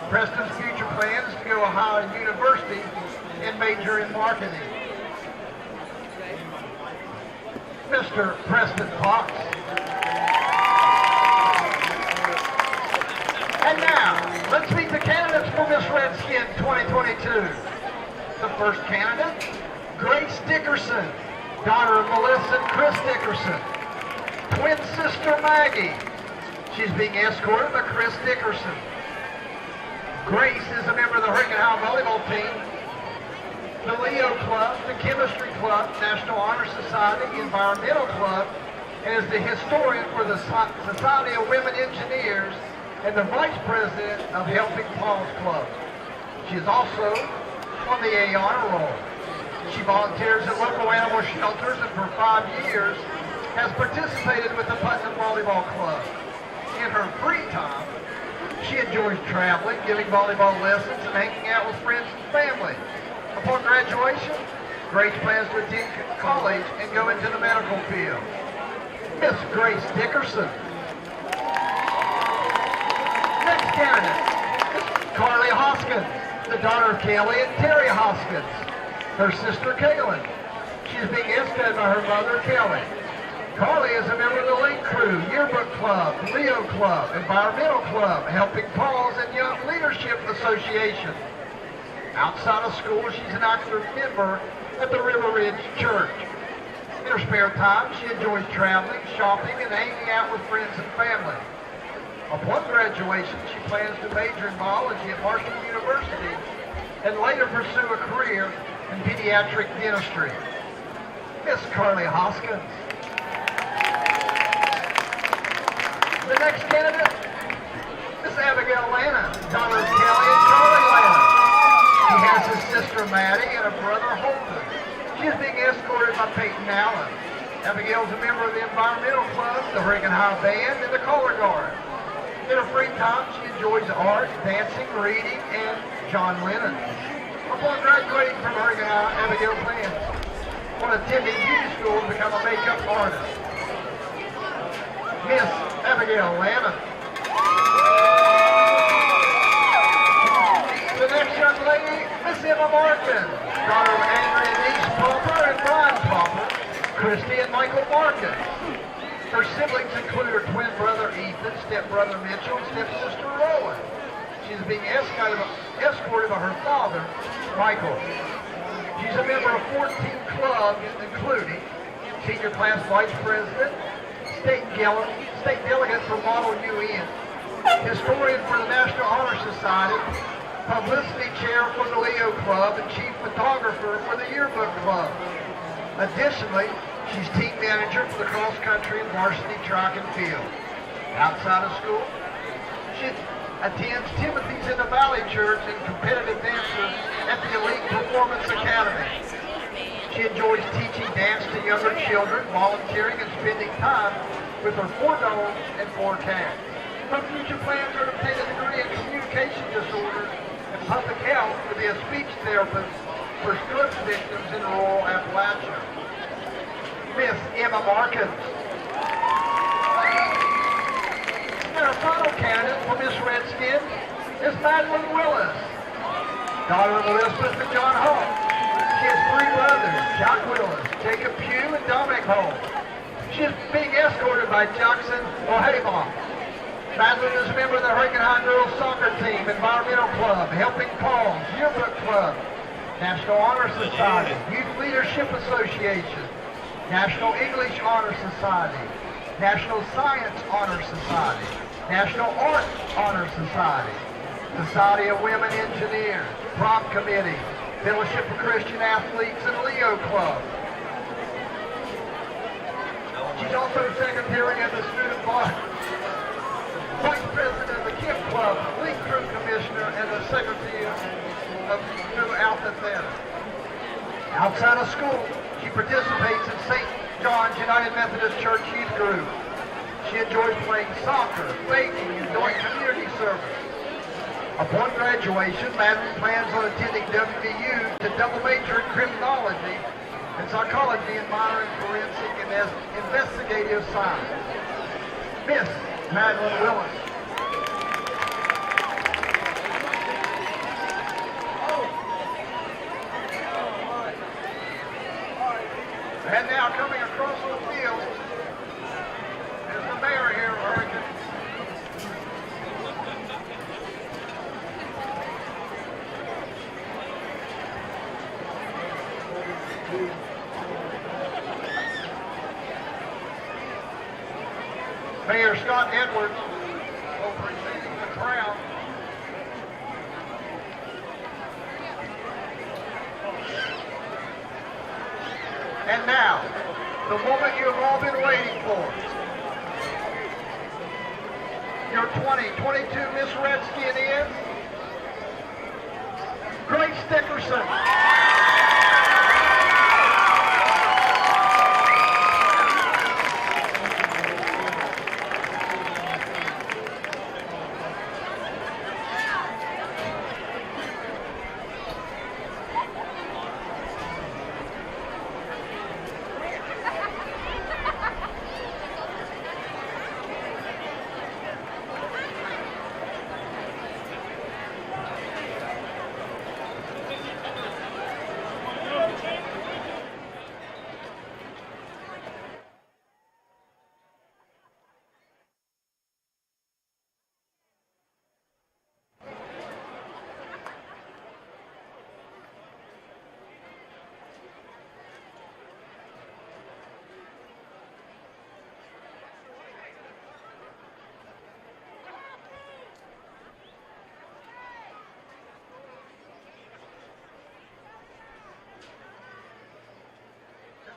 Preston's future plan is to go to Ohio University and major in marketing. Mr. Preston Fox. And now, let's meet the candidates for Miss Redskin 2022. The first candidate, Grace Dickerson, daughter of Melissa and Chris Dickerson. Twin sister Maggie. She's being escorted by Chris Dickerson. Grace is a member of the Hurricane High volleyball team, the Leo Club, the Chemistry Club, National Honor Society, Environmental Club, and is the historian for the Society of Women Engineers and the Vice President of Helping Paws Club. She is also on the A Honor Roll. She volunteers at local animal shelters and for 5 years has participated with the Putnam Volleyball Club. In her free time, she enjoys traveling, giving volleyball lessons, and hanging out with friends and family. Upon graduation, Grace plans to attend college and go into the medical field. Miss Grace Dickerson. Next candidate, Carly Hoskins, the daughter of Kelly and Terry Hoskins. Her sister Kaylin. She is being escorted by her mother Kelly. Carly is a member of the Link Crew, Yearbook Club, Leo Club, Environmental Club, Helping Paws, and Young Leadership Association. Outside of school, she's an active member at the River Ridge Church. In her spare time, she enjoys traveling, shopping, and hanging out with friends and family. Upon graduation, she plans to major in biology at Marshall University and later pursue a career in pediatric dentistry. Miss Carly Hoskins. The next candidate, Miss Abigail Lana, daughter of Kelly and Charlie Lana. She has his sister Maddie and a brother Holden. She is being escorted by Peyton Allen. Abigail is a member of the Environmental Club, the Hurricane High Band, and the Color Guard. In her free time, she enjoys art, dancing, reading, and John Lennon. Upon graduating from Hurricane High, Abigail plans on attending beauty school to become a makeup artist. Miss Abigail Lana. The next young lady, Miss Emma Martin, daughter of Andrea Denise Popper and Brian Popper, Christy and Michael Martin. Her siblings include her twin brother Ethan, stepbrother Mitchell, and stepsister Rowan. She's being escorted by her father, Michael. She's a member of 14 clubs, including Senior Class Vice President, State Delegate for Model UN, Historian for the National Honor Society, Publicity Chair for the Leo Club, and Chief Photographer for the Yearbook Club. Additionally, she's team manager for the cross-country and varsity track and field. Outside of school, she attends Timothy's in the Valley Church and competitive dancer at the Elite Performance Academy. She enjoys teaching dance to younger children, volunteering, and spending time with her 4 dogs and 4 cats. Her future plans are to obtain a degree in communication disorders and public health to be a speech therapist for stroke victims in rural Appalachia. Miss Emma Markins. And our final candidate for Miss Redskin is Madeline Willis, daughter of Elizabeth and John Hall. She has 3 brothers, Jack Willis, Jacob Pugh, and Dominic Hall. She is being escorted by Jackson O'Haymon. Madeline is a member of the Hurricane High Girls Soccer Team, Environmental Club, Helping Paws, Yearbook Club, National Honor Society, Youth Leadership Association, National English Honor Society, National Science Honor Society, National Art Honor Society, Society of Women Engineers, Prom Committee, Fellowship for Christian Athletes, and Leo Club. She's also secretary of the student body, vice president of the KIP Club, Link Crew Commissioner, and the secretary of New of school, she participates in St. John's United Methodist Church Youth Group. She enjoys playing soccer, baking, and doing community service. Upon graduation, Madeline plans on attending WVU to double major in criminology and psychology and minor in forensic and investigative science. Miss Madeline Willis. And now coming across the field is the mayor here of Hurricane. Mayor Scott Edwards will presenting the crown. And now, the moment you have all been waiting for. Your 2022 Miss Redskin is Grace Dickerson.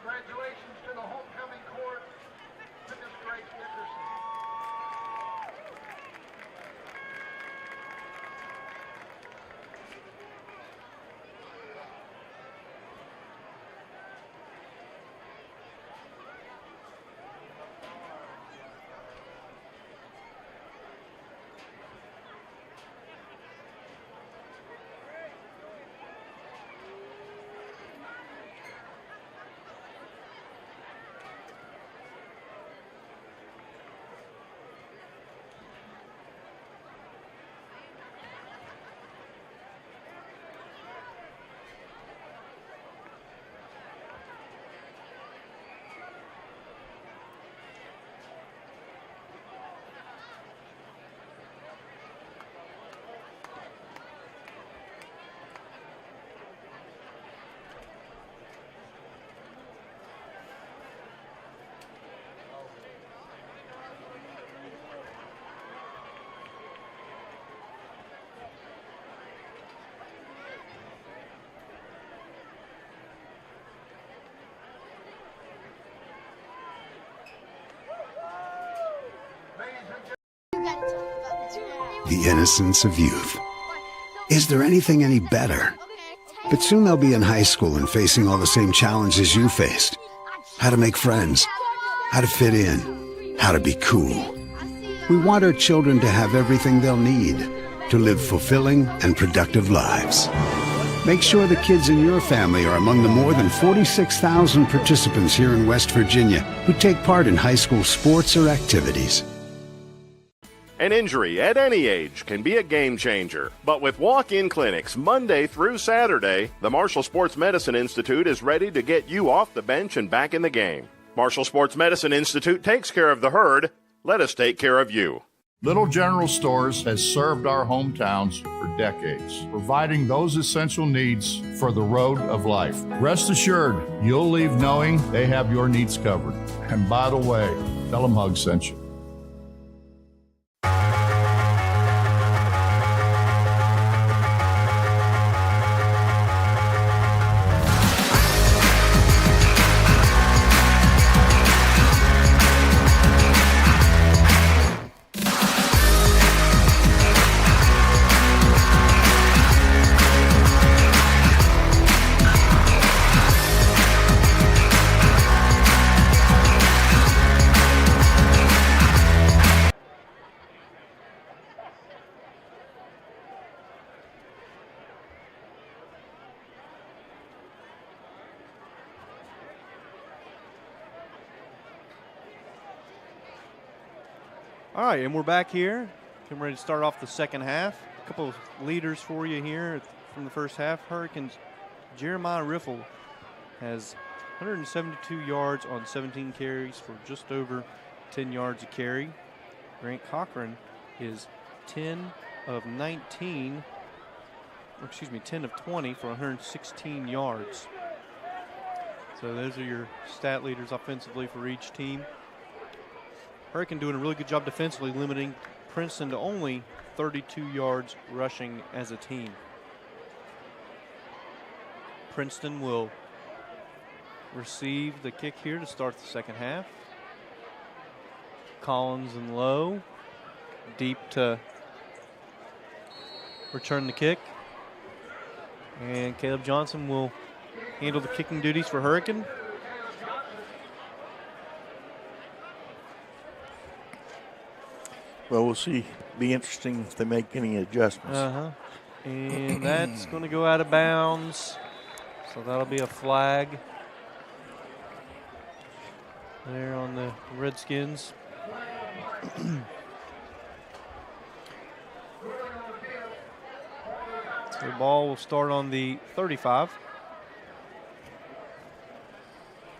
Congratulations to the homecoming court, to Miss Grace Dickerson. The innocence of youth. Is there anything any better? But soon they'll be in high school and facing all the same challenges you faced. How to make friends, how to fit in, how to be cool. We want our children to have everything they'll need to live fulfilling and productive lives. Make sure the kids in your family are among the more than 46,000 participants here in West Virginia who take part in high school sports or activities. An injury at any age can be a game changer. But with walk-in clinics Monday through Saturday, the Marshall Sports Medicine Institute is ready to get you off the bench and back in the game. Marshall Sports Medicine Institute takes care of the herd. Let us take care of you. Little General Stores has served our hometowns for decades, providing those essential needs for the road of life. Rest assured, you'll leave knowing they have your needs covered. And by the way, tell them Hug sent you. All right, and we're back here. Getting ready to start off the second half. A couple of leaders for you here from the first half. Hurricanes' Jeremiah Riffle has 172 yards on 17 carries for just over 10 yards a carry. Grant Cochran is 10 of 20 for 116 yards. So those are your stat leaders offensively for each team. Hurricane doing a really good job defensively, limiting Princeton to only 32 yards rushing as a team. Princeton will receive the kick here to start the second half. Collins and Lowe deep to return the kick. And Caleb Johnson will handle the kicking duties for Hurricane. Well, we'll see. Be interesting if they make any adjustments. And that's going to go out of bounds. So that'll be a flag there on the Redskins. So the ball will start on the 35.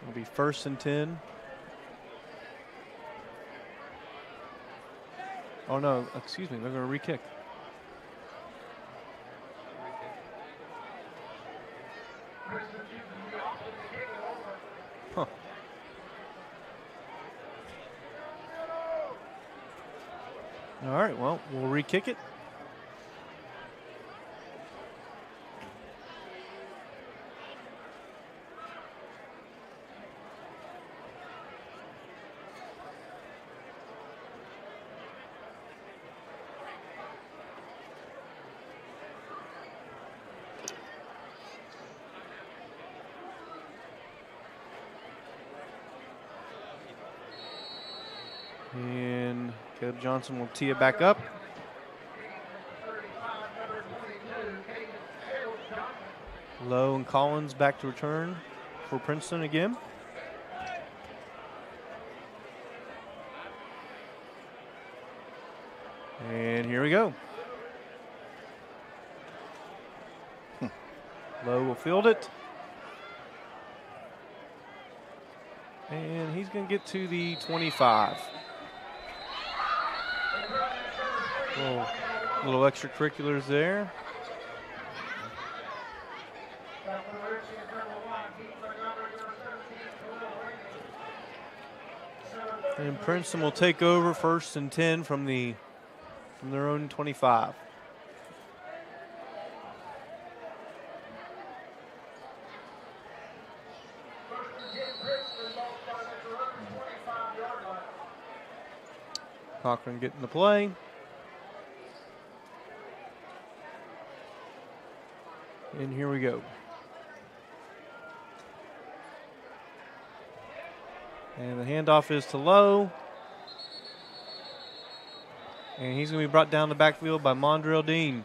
It'll be 1st and 10. Oh, no, excuse me, they're going to re-kick. Huh. All right, well, we'll re-kick it. And Caleb Johnson will tee it back up. Lowe and Collins back to return for Princeton again. And here we go. Lowe will field it. And he's going to get to the 25. Little extracurriculars there. And Princeton will take over 1st and 10 from their own 25. Cochran getting the play. And here we go. And the handoff is to Lowe. And he's going to be brought down the backfield by Mondrell Dean.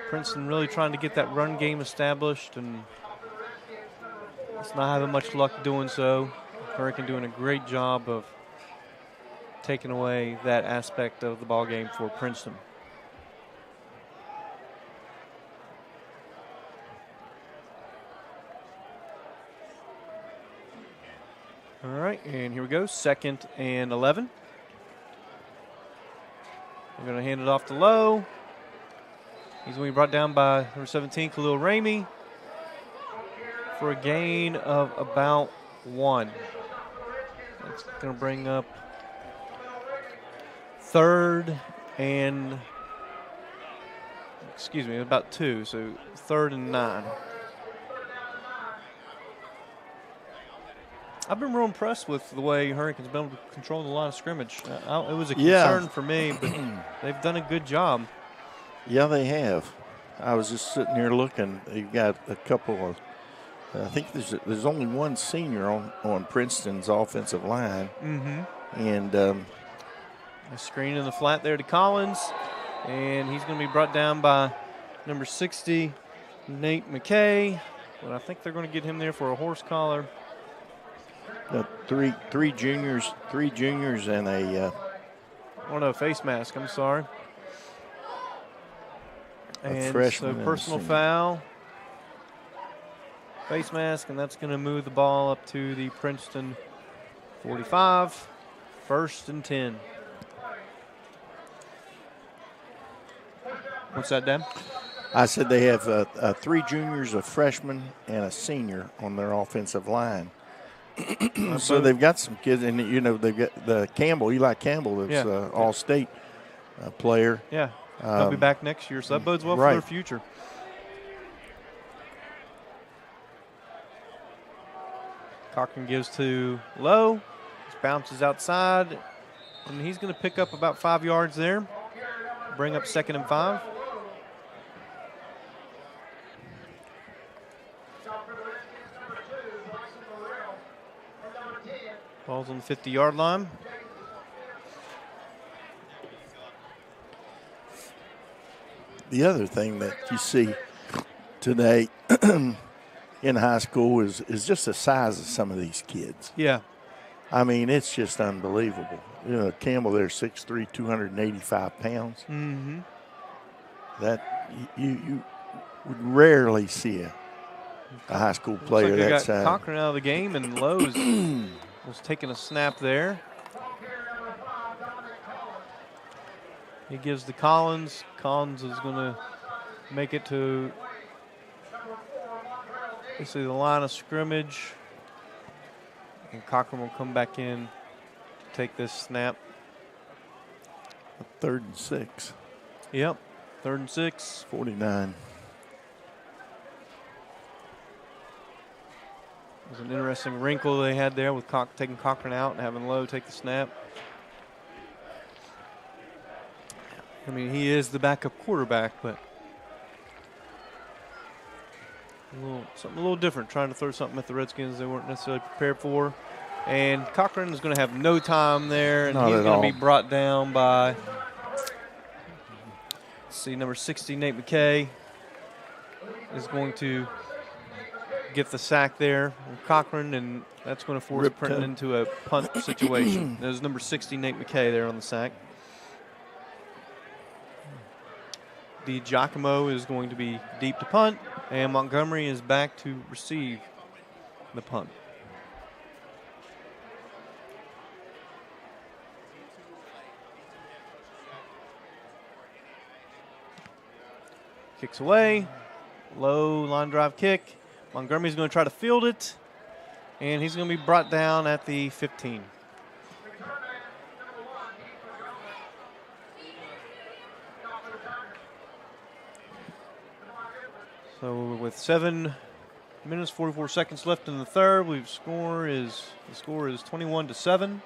Princeton really trying to get that run game established, and it's not having much luck doing so. Hurricane doing a great job of taking away that aspect of the ball game for Princeton. All right, and here we go, 2nd and 11. We're going to hand it off to Lowe. He's going to be brought down by number 17, Khalil Ramey, for a gain of about 1. That's going to bring up 3rd and, about 2, so 3rd and 9. I've been real impressed with the way Hurricanes been able to control the line of scrimmage. It was a concern for me, but they've done a good job. Yeah, they have. I was just sitting here looking. They've got a couple of, I think there's only one senior on Princeton's offensive line. And a screen in the flat there to Collins, and he's going to be brought down by number 60, Nate McKay. But I think they're going to get him there for a horse collar. Three juniors and a face mask. I'm sorry. And freshman so and personal senior. foul, face mask, and that's going to move the ball up to the Princeton 45, 1st and 10. What's that, Dan? I said they have 3 juniors, a freshman, and a senior on their offensive line. So they've got some kids, and they've got the Eli Campbell, that's all-state player. Yeah, they'll be back next year, so that bodes well for their future. Cochran gives to Lowe, just bounces outside, and he's going to pick up about 5 yards there, bring up 2nd and 5. Ball's on the 50-yard line. The other thing that you see today in high school is just the size of some of these kids. Yeah. I mean, it's just unbelievable. Campbell there, 6'3", 285 pounds. Mm-hmm. That you would rarely see a high school player that size. Got Cochran out of the game, and Lowe's was taking a snap there. He gives to Collins. Collins is going to make it to the line of scrimmage. And Cochran will come back in to take this snap. 3rd and 6. Yep, 3rd and 6. 49. It was an interesting wrinkle they had there with taking Cochran out and having Lowe take the snap. I mean, he is the backup quarterback, but something a little different, trying to throw something at the Redskins they weren't necessarily prepared for. And Cochran is going to have no time there, and he's going to be brought down by, number 60, Nate McKay, is going to get the sack there from Cochran, and that's going to force Princeton into a punt situation. There's number 60, Nate McKay, there on the sack. Giacomo is going to be deep to punt, and Montgomery is back to receive the punt. Kicks away, low line drive kick. Montgomery's going to try to field it, and he's going to be brought down at the 15. So with 7 minutes, 44 seconds left in the third, the score is 21-7.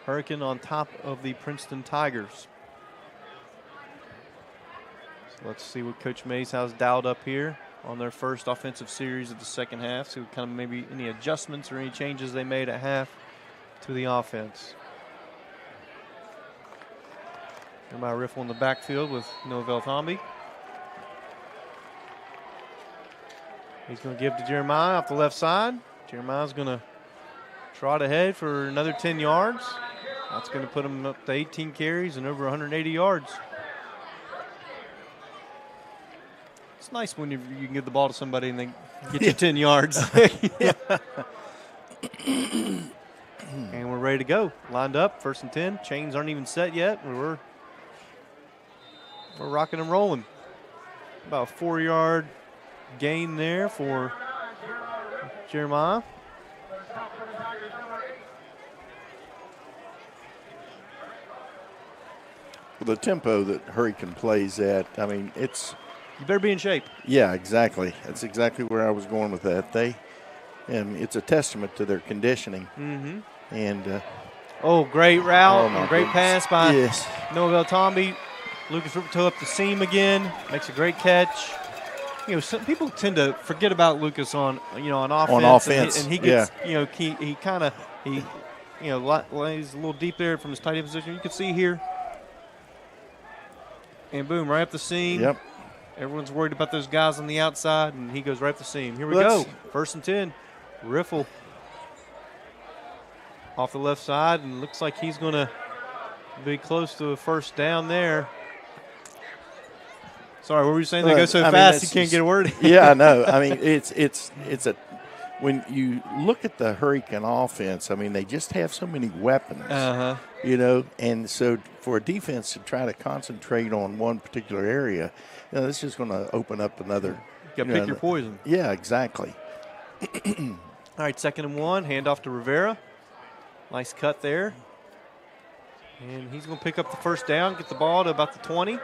Hurricane on top of the Princeton Tigers. So let's see what Coach Mays has dialed up here on their first offensive series of the second half. See what kind of maybe any adjustments or any changes they made at half to the offense. Jeremiah Riffle in the backfield with Noah Veltombi. He's going to give to Jeremiah off the left side. Jeremiah's going to trot ahead for another 10 yards. That's going to put him up to 18 carries and over 180 yards. It's nice when you can give the ball to somebody and they get you 10 yards. And we're ready to go. Lined up, 1st and 10. Chains aren't even set yet. We're rocking and rolling. About a 4-yard gain there for Jeremiah. The tempo that Hurricane plays at, I mean, it's... You better be in shape. Yeah, exactly. That's exactly where I was going with that. It's a testament to their conditioning. Mm-hmm. And great route, great goodness. pass by Yes. Noah Veltombi. Lucas Rippertoe up the seam again, makes a great catch. You know, some people tend to forget about Lucas on offense. On offense, and he gets, he kind of lays a little deep there from his tight end position. You can see here, and boom, right up the seam. Yep. Everyone's worried about those guys on the outside, and he goes right up the seam. Here we go, 1st and 10. Riffle off the left side, and looks like he's going to be close to a first down there. Sorry, what were you saying? They go so fast you can't get a word. Yeah, I know. I mean, it's a when you look at the Hurricane offense, I mean, they just have so many weapons, you know, and so for a defense to try to concentrate on one particular area, you know, this is going to open up another. You got to pick your poison. Yeah, exactly. All right, 2nd and 1, handoff to Rivera. Nice cut there. And he's going to pick up the first down, get the ball to about the 20.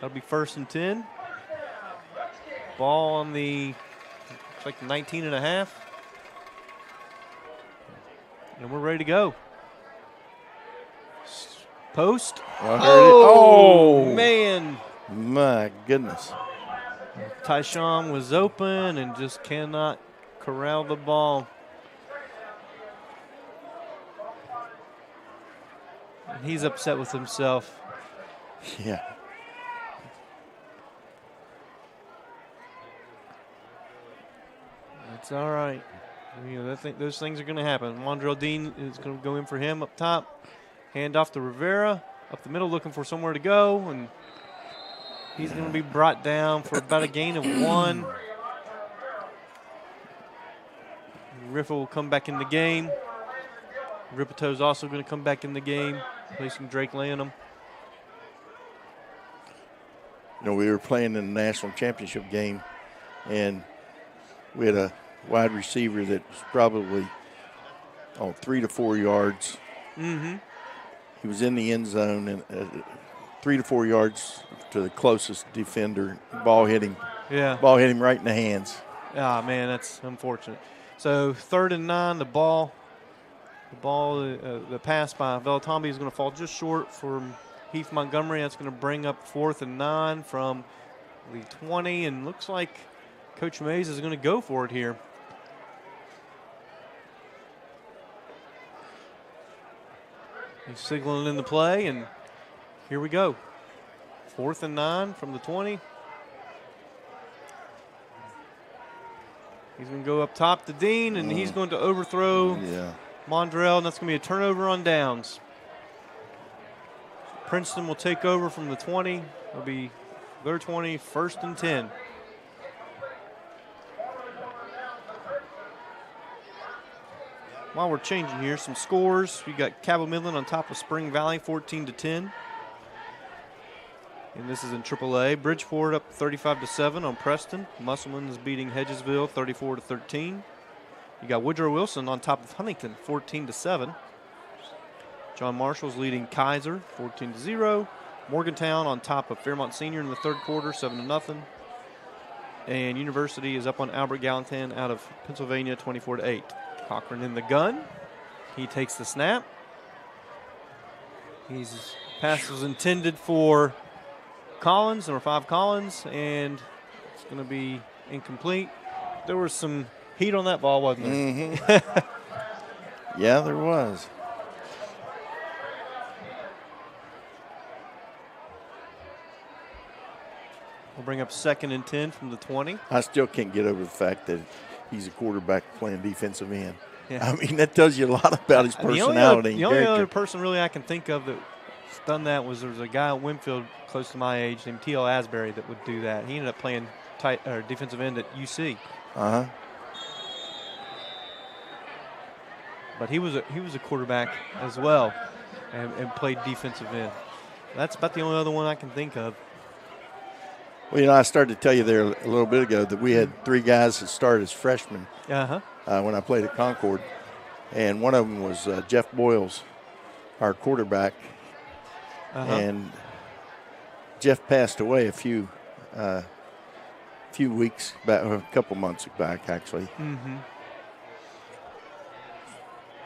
That'll be 1st and 10. Ball on the, looks like 19 and a half. And we're ready to go. Post. Oh, man. My goodness. Tyshawn was open and just cannot corral the ball. And he's upset with himself. Yeah. That's all right. You know, those things are going to happen. Mondrell Dean is going to go in for him up top. Hand off to Rivera. Up the middle looking for somewhere to go. And he's going to be brought down for about a gain of 1. Riffle will come back in the game. Ripato's also going to come back in the game, placing Drake Lanham. You know, we were playing in the national championship game, and we had a wide receiver that was probably 3 to 4 yards. Mm-hmm. He was in the end zone, and 3 to 4 yards to the closest defender. Ball hit him. Yeah. Ball hit him right in the hands. Ah, man, that's unfortunate. So 3rd and 9, the pass by Velatombi is going to fall just short for Heath Montgomery. That's going to bring up 4th and 9 from the 20, and looks like Coach Mays is going to go for it here. He's signaling in the play, and here we go. 4th and 9 from the 20. He's going to go up top to Dean, and he's going to overthrow Mondrell, and that's going to be a turnover on downs. Princeton will take over from the 20. It'll be their 20, 1st and 10. While we're changing here, some scores. We got Cabell Midland on top of Spring Valley, 14-10. And this is in AAA. Bridgeport up 35-7 on Preston. Musselman is beating Hedgesville 34-13. You got Woodrow Wilson on top of Huntington, 14-7. John Marshall's leading Kaiser, 14-0. Morgantown on top of Fairmont Senior in the 3rd quarter, 7-0. And University is up on Albert Gallatin out of Pennsylvania, 24-8. Cochran in the gun. He takes the snap. His pass was intended for Collins, number 5 Collins, and it's going to be incomplete. There was some heat on that ball, wasn't there? Mm-hmm. Yeah, there was. We'll bring up 2nd and 10 from the 20. I still can't get over the fact that he's a quarterback playing defensive end. Yeah. I mean, that tells you a lot about his personality. The only other person really I can think of that's done that was there was a guy at Winfield close to my age named T.L. Asbury that would do that. He ended up playing defensive end at UC. Uh-huh. But he was a quarterback as well and played defensive end. That's about the only other one I can think of. Well, you know, I started to tell you there a little bit ago that we had 3 guys that started as freshmen when I played at Concord. And one of them was Jeff Boyles, our quarterback. And Jeff passed away a few weeks back, a couple months back, actually. Mm-hmm.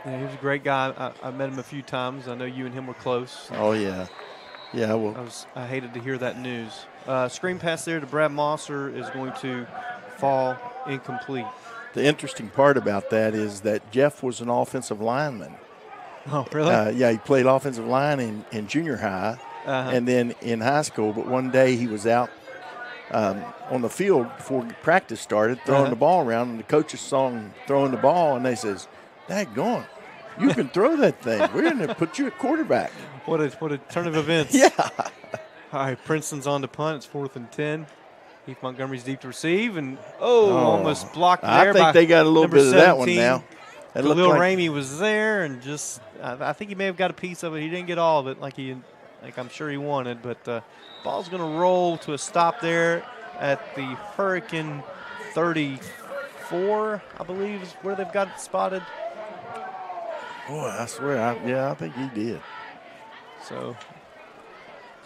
Yeah, he was a great guy. I met him a few times. I know you and him were close. Oh, yeah. Yeah, well. I hated to hear that news. Screen pass there to Brad Mosser is going to fall incomplete. The interesting part about that is that Jeff was an offensive lineman. Oh, really? Yeah, he played offensive line in junior high and then in high school. But one day he was out on the field before practice started throwing the ball around, and the coaches saw him throwing the ball, and they says, "Daggone, You can throw that thing. We're going to put you at quarterback. What a turn of events. Yeah. All right, Princeton's on to punt. It's 4th and 10. Heath Montgomery's deep to receive, and almost blocked there. I think they got a little bit of that one now. Khalil Ramey was there, and just I think he may have got a piece of it. He didn't get all of it like I'm sure he wanted, but ball's going to roll to a stop there at the Hurricane 34, I believe, is where they've got it spotted. Boy, I swear, I think he did. So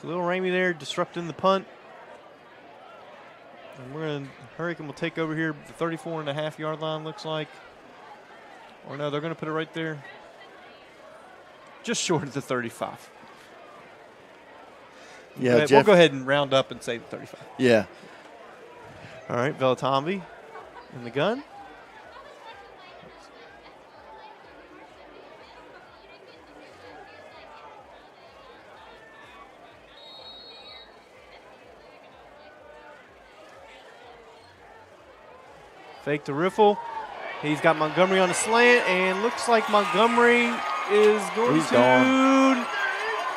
Khalil Ramey there disrupting the punt. And Hurricane will take over here. The 34.5-yard line looks like. Or no, they're going to put it right there. Just short of the 35. Yeah, we'll go ahead and round up and say the 35. Yeah. All right, Velatombi in the gun. Fake to riffle. He's got Montgomery on a slant, and looks like Montgomery is going to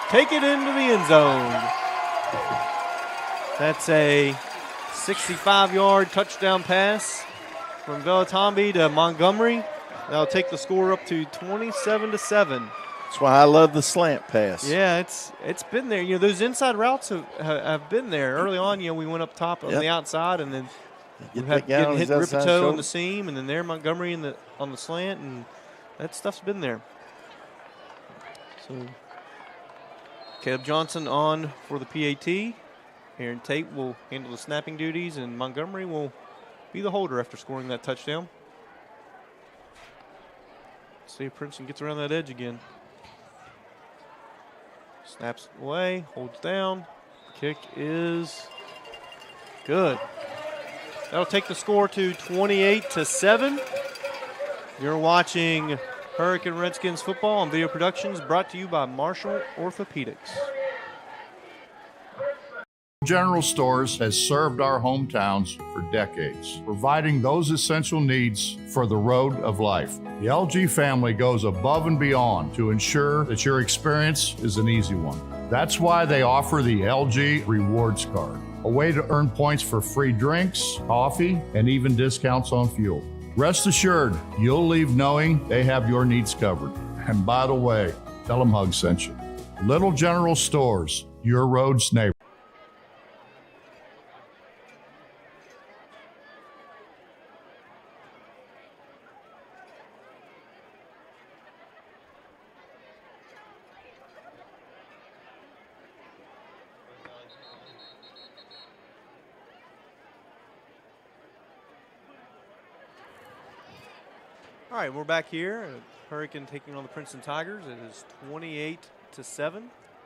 take it into the end zone. That's a 65-yard touchdown pass from Velatombi to Montgomery. That'll take the score up to 27-7. That's why I love the slant pass. Yeah, it's been there. You know, those inside routes have been there early on. You know, we went up top on the outside, and then we had getting hit Ripito on the seam, and then there Montgomery on the slant, and that stuff's been there. So Caleb Johnson on for the PAT. Aaron Tate will handle the snapping duties, and Montgomery will be the holder after scoring that touchdown. Let's see if Princeton gets around that edge again. Snaps away, holds down. Kick is good. That'll take the score to 28-7. You're watching Hurricane Redskins football on Video Productions, brought to you by Marshall Orthopedics. General Stores has served our hometowns for decades, providing those essential needs for the road of life. The LG family goes above and beyond to ensure that your experience is an easy one. That's why they offer the LG Rewards Card, a way to earn points for free drinks, coffee, and even discounts on fuel. Rest assured, you'll leave knowing they have your needs covered. And by the way, tell them Hug sent you. Little General Stores, your road's neighbor. All right, we're back here. Hurricane taking on the Princeton Tigers. It is 28-7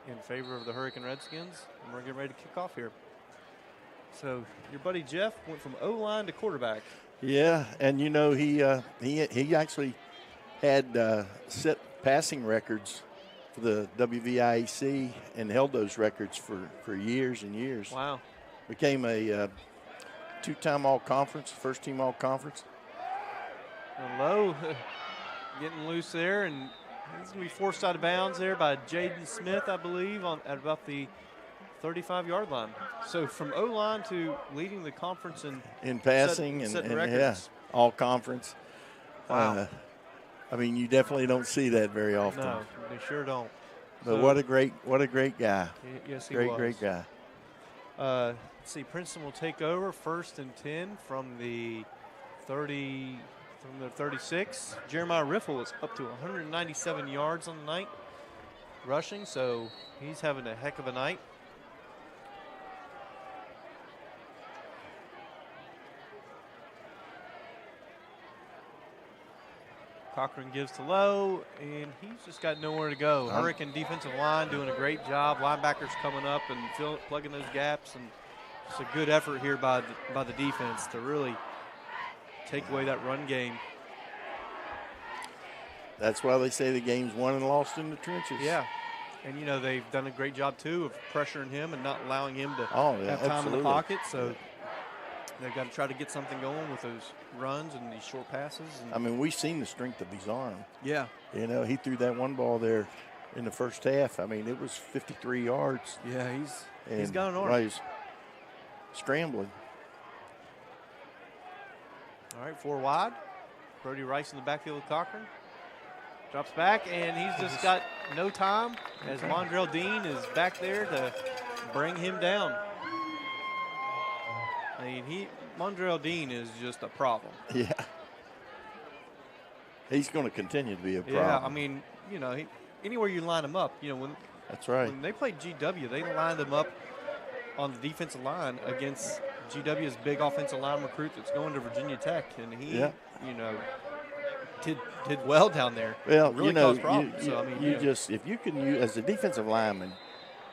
in favor of the Hurricane Redskins, and we're getting ready to kick off here. So your buddy Jeff went from O-line to quarterback. Yeah, and you know he actually had set passing records for the WVIAC and held those records for years and years. Wow. Became a two-time all-conference, first-team all-conference. Low getting loose there, and he's going to be forced out of bounds there by Jaden Smith, I believe, at about the 35-yard line. So from O-line to leading the conference in passing and yeah, all conference. Wow. I mean, you definitely don't see that very often. No, they sure don't. But so, what a great guy. Yes, he was. Great guy. Let's see, Princeton will take over 1st and 10 from the 30. From the 36, Jeremiah Riffle is up to 197 yards on the night rushing, so he's having a heck of a night. Cochran gives to Lowe, and he's just got nowhere to go. Hurricane defensive line doing a great job. Linebackers coming up and plugging those gaps, and it's a good effort here by the defense to really take away that run game. That's why they say the game's won and lost in the trenches. Yeah. And, you know, they've done a great job, too, of pressuring him and not allowing him to have time absolutely. in the pocket. So They've got to try to get something going with those runs and these short passes. And I mean, we've seen the strength of his arm. Yeah. You know, he threw that one ball there in the first half. I mean, it was 53 yards. Yeah, he's got an arm. Right, he's scrambling. All right, 4 wide. Brody Rice in the backfield with Cochran. Drops back, and he's just got no time as Mondrell Dean is back there to bring him down. I mean, Mondrell Dean is just a problem. Yeah. He's going to continue to be a problem. Yeah, I mean, you know, anywhere you line him up, you know, when that's right. When they played GW, they lined him up on the defensive line against GW's big offensive line recruit that's going to Virginia Tech, and he, you know, did well down there. Well, really you know, caused problems. So I mean, you just if you can use as a defensive lineman.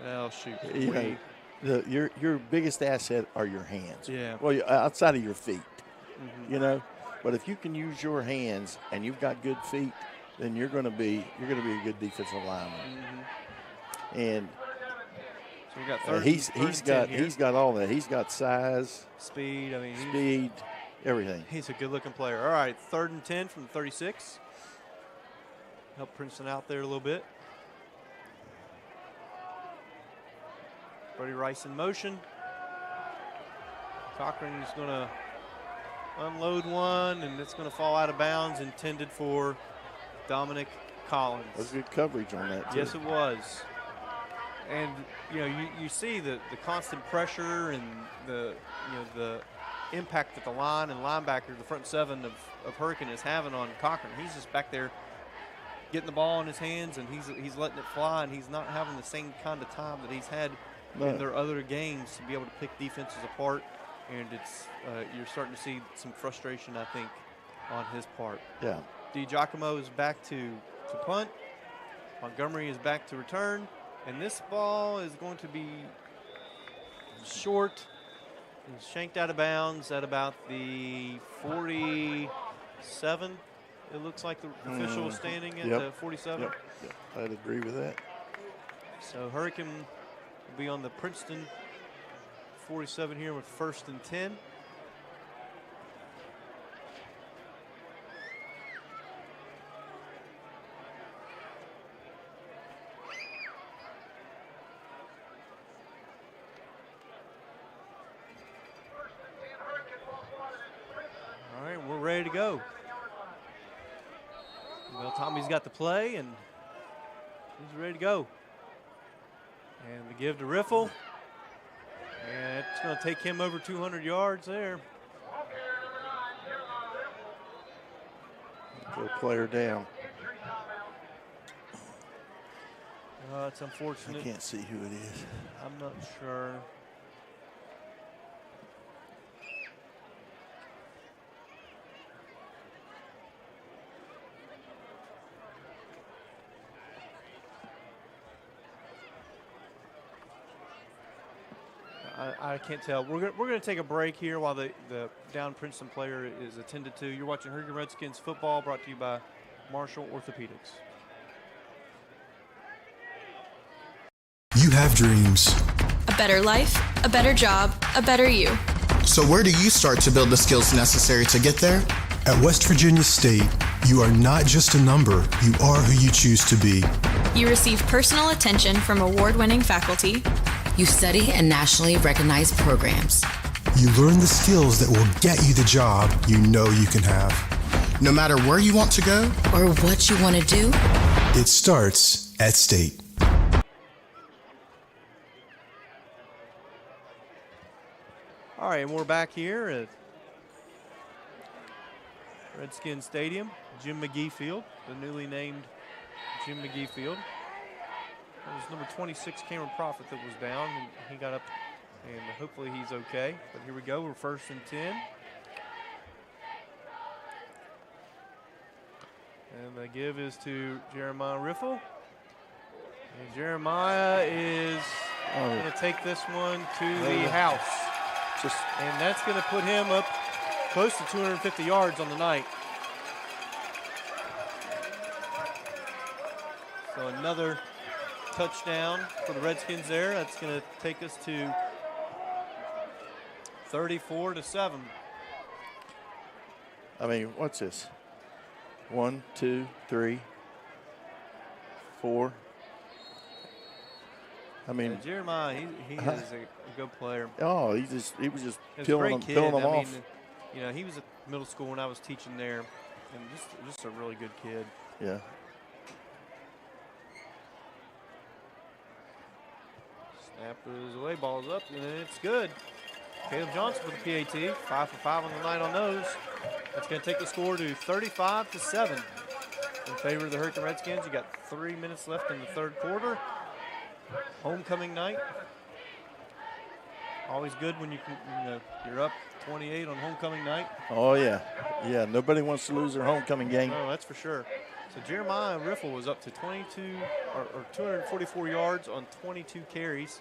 Oh shoot! You know, your biggest asset are your hands. Yeah. Well, outside of your feet, you know. But if you can use your hands and you've got good feet, then you're going to be a good defensive lineman. And so we got 30, he's got all that. He's got size, speed. I mean, speed, everything. He's a good-looking player. All right, 3rd and 10 from the 36. Help Princeton out there a little bit. Brody Rice in motion. Cochran is going to unload one, and it's going to fall out of bounds, intended for Dominic Collins. That was good coverage on that, too. Yes, it was. And, you know, you see the constant pressure and the impact that the line and linebacker, the front seven of Hurricane is having on Cochran. He's just back there getting the ball in his hands, and he's letting it fly, and he's not having the same kind of time that he's had in their other games to be able to pick defenses apart. And it's you're starting to see some frustration, I think, on his part. Yeah. DiGiacomo is back to punt. Montgomery is back to return. And this ball is going to be short and shanked out of bounds at about the 47. It looks like the official is standing at 47. Yep. I'd agree with that. So Hurricane will be on the Princeton 47 here with 1st and 10. All right, we're ready to go. Well, Tommy's got the play, and he's ready to go. And the give to Riffle. And it's going to take him over 200 yards there. Go player down. It's unfortunate. I can't see who it is. I'm not sure. I can't tell. We're going to take a break here while the down Princeton player is attended to. You're watching Hurricane Redskins football, brought to you by Marshall Orthopedics. You have dreams. A better life, a better job, a better you. So where do you start to build the skills necessary to get there? At West Virginia State, you are not just a number, you are who you choose to be. You receive personal attention from award-winning faculty. You study in nationally recognized programs. You learn the skills that will get you the job you know you can have. No matter where you want to go or what you want to do, it starts at State. All right, and we're back here at Redskins Stadium, Jim McGee Field, the newly named Jim McGee Field. It was number 26, Cameron Prophet, that was down, and he got up, and hopefully he's okay. But here we go, we're 1st and 10. And the give is to Jeremiah Riffle. And Jeremiah is going to take this one to the house. And that's going to put him up close to 250 yards on the night. So another touchdown for the Redskins there. That's going to take us to 34-7. I mean, what's this? 1, 2, 3, 4. I mean, Jeremiah, he is a good player. Oh, he was just killing them off. Mean, you know, he was at middle school when I was teaching there, and just a really good kid. Yeah. Snap is away, ball's up, and it's good. Caleb Johnson for the PAT, 5 for 5 on the night on those. That's going to take the score to 35-7 in favor of the Hurricane Redskins. You got 3 minutes left in the third quarter. Homecoming night. Always good when you're up 28 on homecoming night. Oh yeah, yeah. Nobody wants to lose their homecoming game. No, that's for sure. So Jeremiah Riffle was up to 244 yards on 22 carries.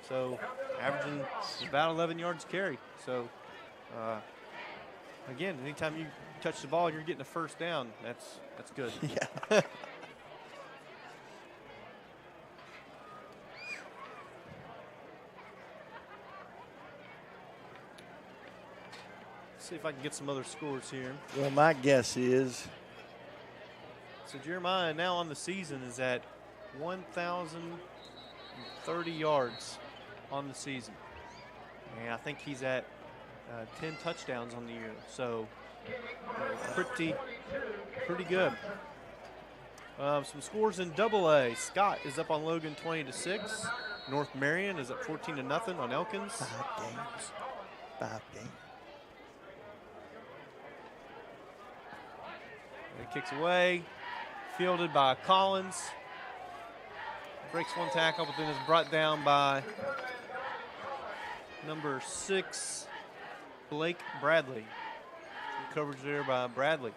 So averaging about 11 yards carry. So again, anytime you touch the ball and you're getting a first down, that's good. Yeah. See if I can get some other scores here. Well, my guess is. So Jeremiah now on the season is at 1,030 yards on the season. And I think he's at 10 touchdowns on the year. So pretty good. Some scores in AA. Scott is up on Logan 20-6. North Marion is at 14-0 on Elkins. 5 games. 5 games. He kicks away, fielded by Collins. Breaks one tackle, but then is brought down by number 6, Blake Bradley. Good coverage there by Bradley.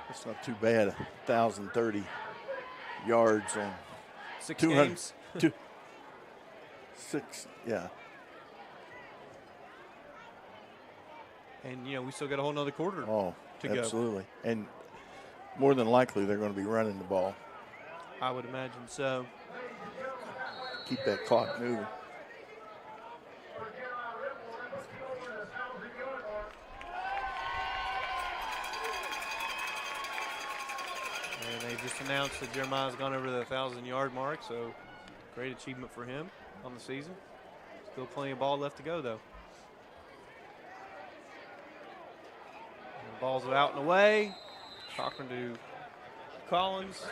It's not too bad, 1,030 yards on 6 games. 6, yeah. And, we still got a whole nother quarter. To absolutely. Go. And more than likely, they're going to be running the ball. I would imagine so. Keep that clock moving. And they just announced that Jeremiah's gone over the 1,000-yard mark, so great achievement for him on the season. Still plenty of ball left to go, though. Balls are out and away. Cochran to Collins.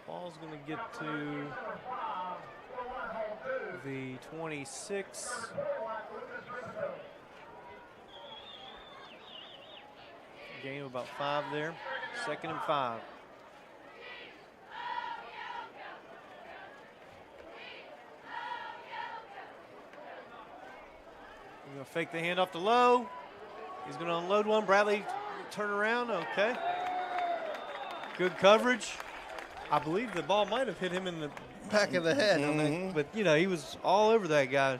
Ball's going to get to the 26. Gain of about 5 there. 2nd and 5. Going to fake the handoff to Lowe. He's going to unload one. Bradley turn around. Okay. Good coverage. I believe the ball might have hit him in the back of the head. Mm-hmm. But, he was all over that guy.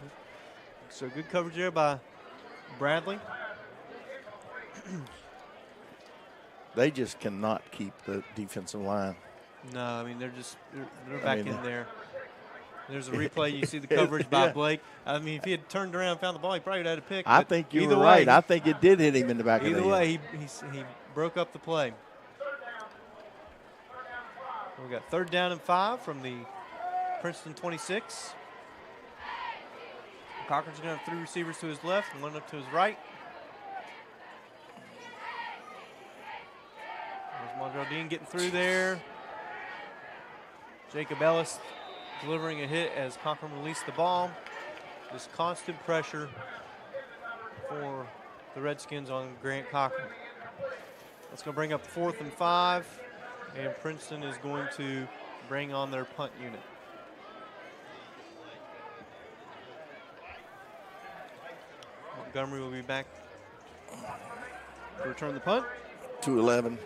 So good coverage there by Bradley. They just cannot keep the defensive line. No, I mean, they're back in there. There's a replay. You see the coverage by Blake. I mean, if he had turned around and found the ball, he probably would have had a pick. I think you were right. I think it did hit him in the back of the head. Either way, he broke up the play. We got 3rd down and 5 from the Princeton 26. Cochran's going to have 3 receivers to his left and 1 up to his right. There's Mondrell getting through there. Jacob Ellis delivering a hit as Cochran released the ball. Just constant pressure for the Redskins on Grant Cochran. That's going to bring up 4th and 5, and Princeton is going to bring on their punt unit. Montgomery will be back to return the punt. 2-11.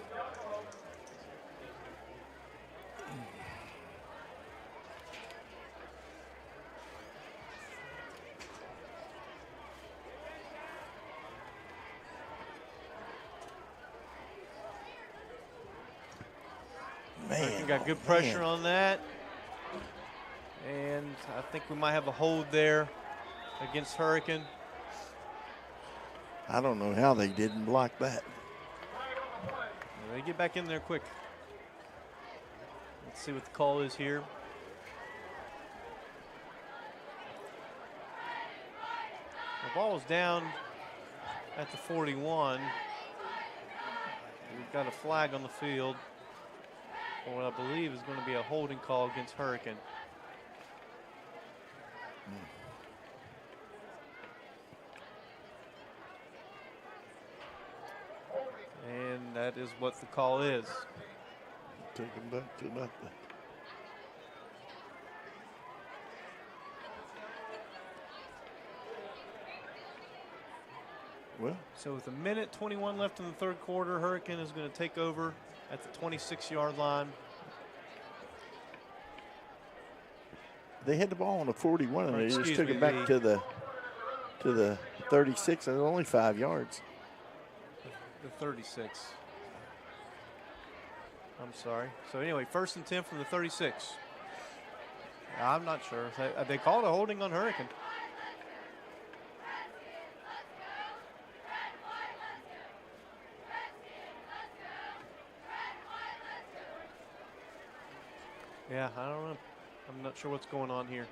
Got good pressure on that. And I think we might have a hold there against Hurricane. I don't know how they didn't block that. They get back in there quick. Let's see what the call is here. The ball is down at the 41. We've got a flag on the field for what I believe is going to be a holding call against Hurricane. And that is what the call is. Take them back to nothing. Well, so with 1:21 left in the third quarter, Hurricane is going to take over at the 26-yard line. they had the ball on the 41 and they just took it back the to the 36, and only 5 yards. The 36. I'm sorry. So anyway, 1st and 10 from the 36. I'm not sure. They called a holding on Hurricane. Yeah, I don't know. I'm not sure what's going on here.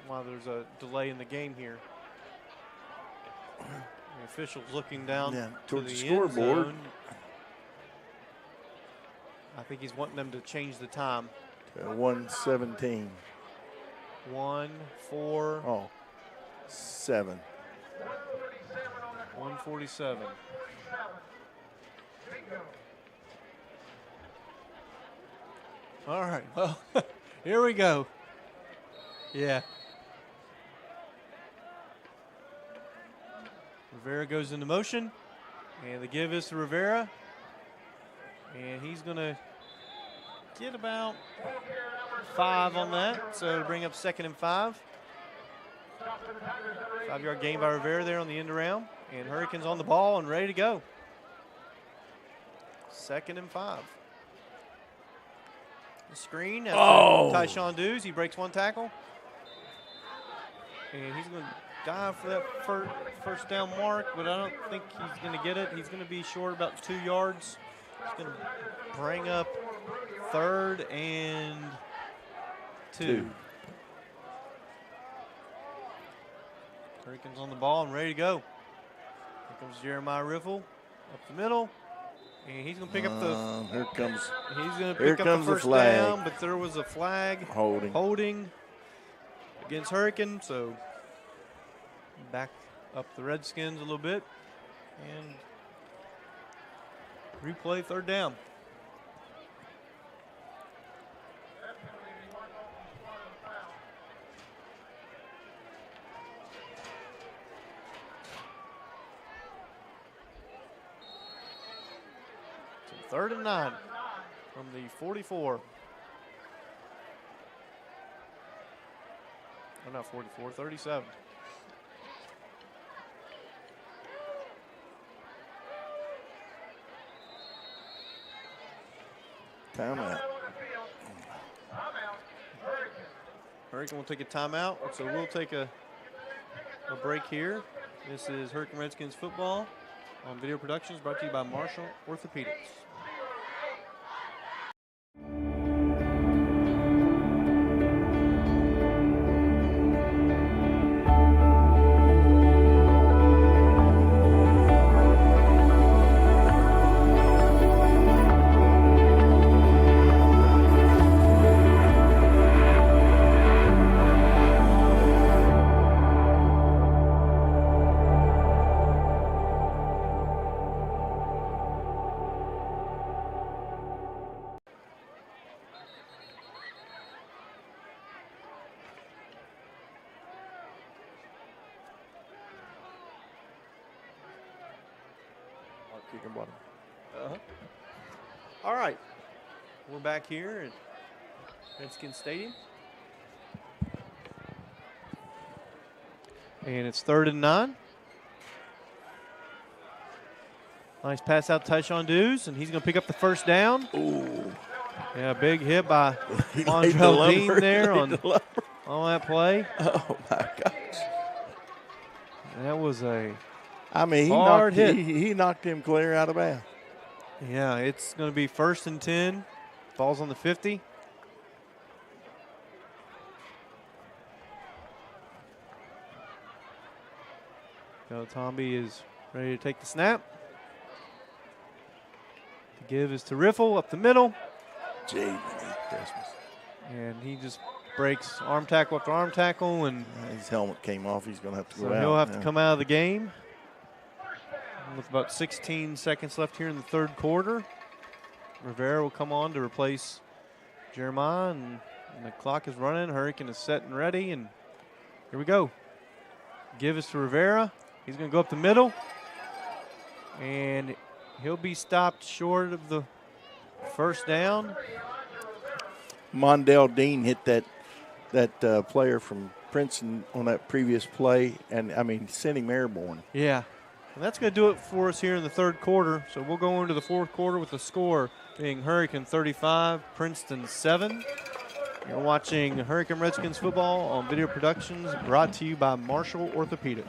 Why there's a delay in the game here. The official's looking down to the scoreboard. end zone. I think he's wanting them to change the time. 1:17. 1:47. 1:47. All right, well, here we go. Yeah. Rivera goes into motion, and the give is to Rivera, and he's going to get about 5 on that, so to bring up 2nd and 5. 5-yard gain by Rivera there on the end around, and Hurricanes on the ball and ready to go. 2nd and 5. The screen after Tyshawn Dews. He breaks one tackle, and he's going to dive for that first down mark, but I don't think he's going to get it. He's going to be short about 2 yards. He's going to bring up 3rd and 2. Hurricanes on the ball and ready to go. Here comes Jeremiah Riffle up the middle, and he's going to pick up the. He's going to pick up the first down, but there was a flag holding against Hurricane, so back up the Redskins a little bit and replay 3rd down. So 3rd and 9 from the 44. Oh, not 44, 37. Timeout. Hurricane will take a timeout, so we'll take a break here. This is Hurricane Redskins football on Video Productions, brought to you by Marshall Orthopedics. All right, we're back here at Redskins Stadium. And it's 3rd and 9. Nice pass out to Tyshawn Dews, and he's going to pick up the first down. Ooh. Yeah, big hit by He laid the Montrell Dean lumber. there He on laid the lumber. that play. Oh, my gosh. That was a I mean, hard hit. He knocked him clear out of bounds. Yeah, it's going to be 1st and 10. Falls on the 50. Tomby is ready to take the snap. The give is to Riffle up the middle. Gee, Christmas. And he just breaks arm tackle after arm tackle. And his helmet came off. He's going to have to so go out. he'll have now. to come out of the game. With about 16 seconds left here in the 3rd quarter. Rivera will come on to replace Jeremiah. And the clock is running. Hurricane is set and ready. And here we go. Give is to Rivera. He's going to go up the middle, and he'll be stopped short of the 1st down. Mondale Dean hit that player from Princeton on that previous play, and, I mean, sent him airborne. Yeah, and that's going to do it for us here in the 3rd quarter. So we'll go into the 4th quarter with the score being Hurricane 35, Princeton 7. You're watching Hurricane Redskins football on Video Productions, brought to you by Marshall Orthopedics.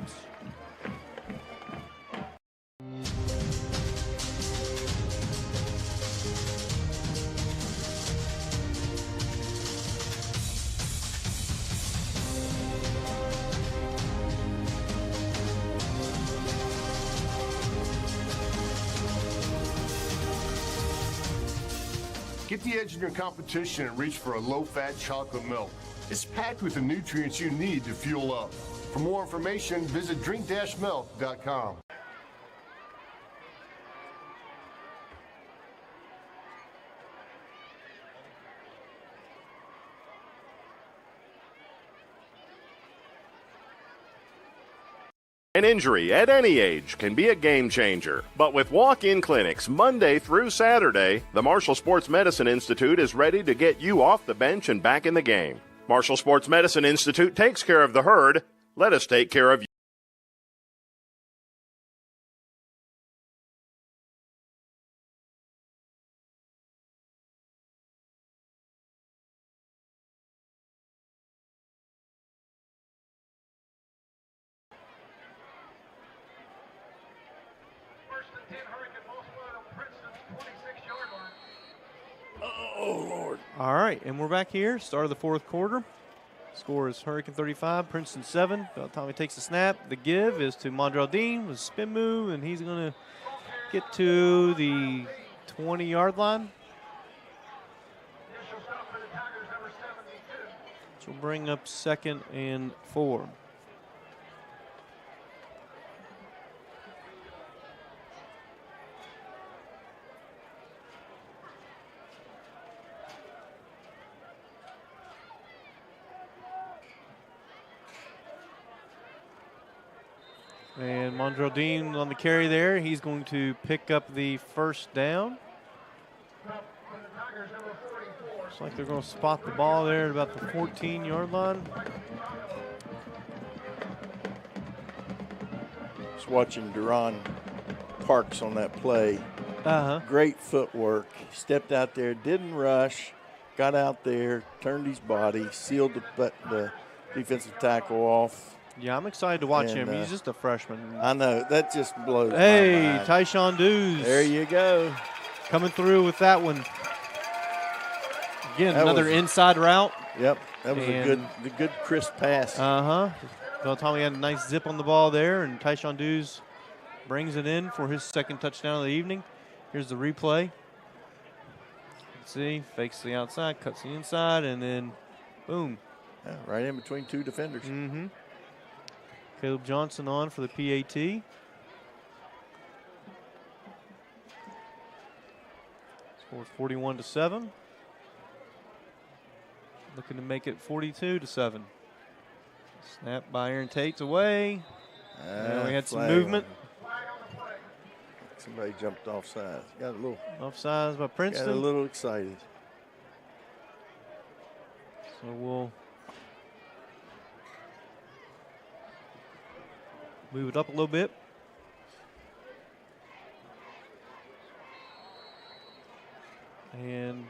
Get the edge in your competition and reach for a low-fat chocolate milk. It's packed with the nutrients you need to fuel up. For more information, visit drink-milk.com. An injury at any age can be a game changer. But with walk-in clinics Monday through Saturday, the Marshall Sports Medicine Institute is ready to get you off the bench and back in the game. Marshall Sports Medicine Institute takes care of the herd. Let us take care of you. Oh, Lord. All right, and we're back here. Start of the 4th quarter. Score is Hurricane 35, Princeton 7. Tommy takes the snap. The give is to Mondrell Dean with a spin move, and he's going to get to the 20-yard line. Which will bring up 2nd and 4. And Mondrell Dean on the carry there. He's going to pick up the 1st down. Looks like they're going to spot the ball there at about the 14-yard line. Just watching Duron Parks on that play. Great footwork. He stepped out there, didn't rush, got out there, turned his body, sealed the defensive tackle off. Yeah, I'm excited to watch him. He's just a freshman. I know. That just blows my Hey, mind. Tyshawn Dews. There you go. Coming through with that one. Again, another inside route. Yep, that was a good crisp pass. Well, Tommy had a nice zip on the ball there, and Tyshawn Dews brings it in for his 2nd touchdown of the evening. Here's the replay. Let's see, fakes the outside, cuts the inside, and then boom. Yeah, right in between 2 defenders. Caleb Johnson on for the PAT. Scored 41-7. Looking to make it 42-7. Snap by Aaron Tate's away. We had some movement. Somebody jumped offside. Got a little offsides by Princeton. Got a little excited. So we'll move it up a little bit. And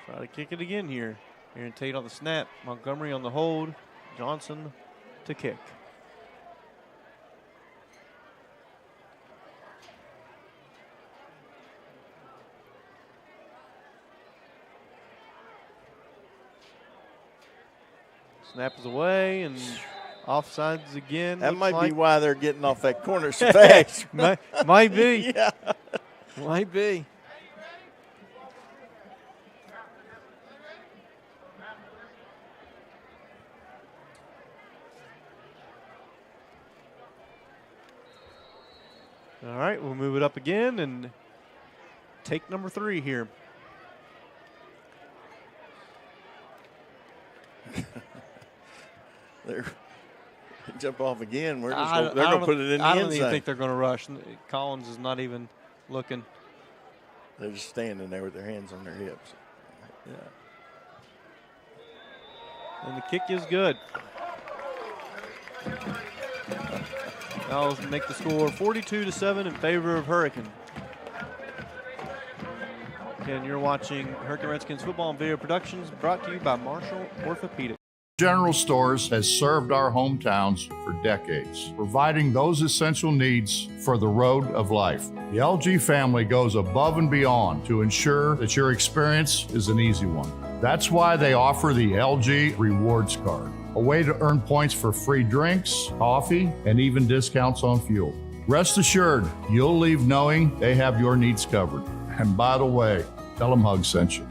Try to kick it again here. Aaron Tate on the snap. Montgomery on the hold. Johnson to kick. Snap is away and offsides again. That might like. be why they're getting off that corner so fast. might be. Yeah. Might be. All right, we'll move it up again and take number 3 here. They're jump off again. They're going to put it in the I end don't even zone. think they're going to rush. Collins is not even looking. They're just standing there with their hands on their hips. Yeah. And the kick is good. That'll make the score 42-7 in favor of Hurricane. Again, you're watching Hurricane Redskins Football and Video Productions, brought to you by Marshall Orthopedics. General Stores has served our hometowns for decades, providing those essential needs for the road of life. The LG family goes above and beyond to ensure that your experience is an easy one. That's why they offer the LG Rewards Card, a way to earn points for free drinks, coffee, and even discounts on fuel. Rest assured, you'll leave knowing they have your needs covered. And by the way, tell them Hug sent you.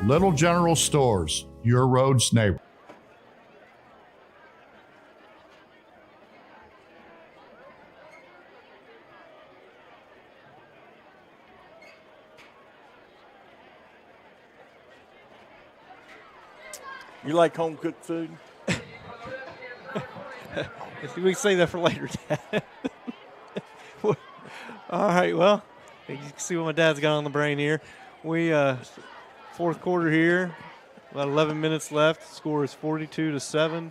Little General Stores, your road's neighbor. You like home cooked food? We can save that for later, Dad. All right, well, you can see what my dad's got on the brain here. We, fourth quarter here, about 11 minutes left. The score is 42-7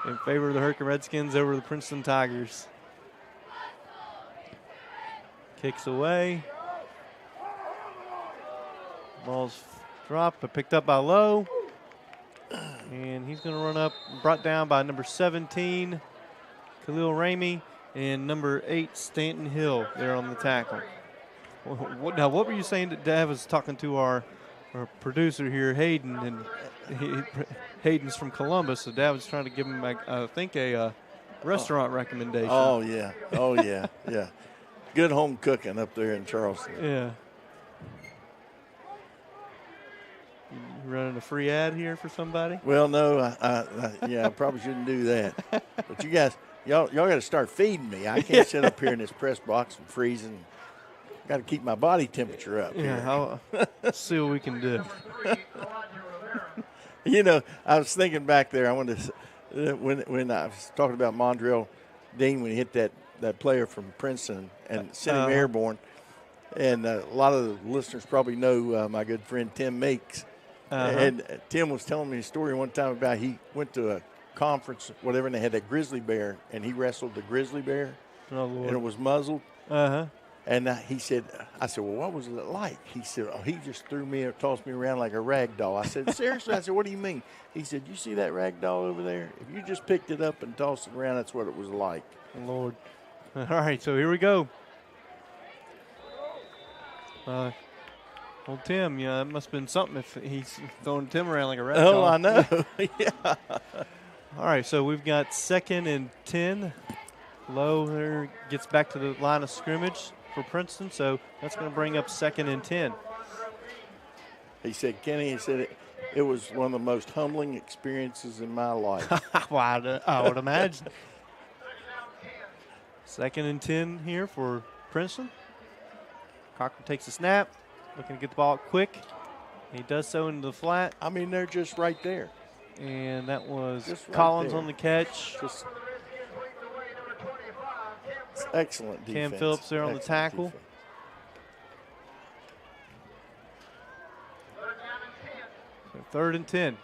in favor of the Hurricane Redskins over the Princeton Tigers. Kicks away. Ball's dropped, but picked up by Lowe. And he's going to run up, brought down by number 17, Khalil Ramey, and number 8, Stanton Hill, there on the tackle. Now, what were you saying that Dad was talking to our producer here, Hayden, and Hayden's from Columbus, so Dad was trying to give him, I think, a restaurant recommendation. Oh, yeah. Oh, yeah. Yeah. Good home cooking up there in Charleston. Yeah. Running a free ad here for somebody? Well, no, I probably shouldn't do that. But you guys, y'all got to start feeding me. I can't sit up here in this press box and freezing. Got to keep my body temperature up. Yeah, let's see what we can do. You know, I was thinking back there. I wanted to when I was talking about Mondrell Dean when he hit that player from Princeton and sent him airborne. And a lot of the listeners probably know my good friend Tim Meeks. And Tim was telling me a story one time about he went to a conference, whatever, and they had that grizzly bear, and he wrestled the grizzly bear, and it was muzzled. And he said, I said, well, what was it like? He said, oh, he just threw me or tossed me around like a rag doll. I said, seriously? I said, what do you mean? He said, you see that rag doll over there? If you just picked it up and tossed it around, that's what it was like. Lord. All right, so here we go. Old Tim, yeah, that must have been something if he's throwing Tim around like a rag doll. Oh, I know. Yeah. All right, so we've got 2nd and 10. Lowe there gets back to the line of scrimmage for Princeton, so that's going to bring up 2nd and 10. He said, Kenny, it was one of the most humbling experiences in my life. Well, I would imagine. 2nd and 10 here for Princeton. Cochran takes the snap, looking to get the ball quick. He does so into the flat. I mean, they're just right there. And that was Just right Collins there. on the catch. Just excellent defense. Cam Phillips there on the tackle. Defense. 3rd and 10.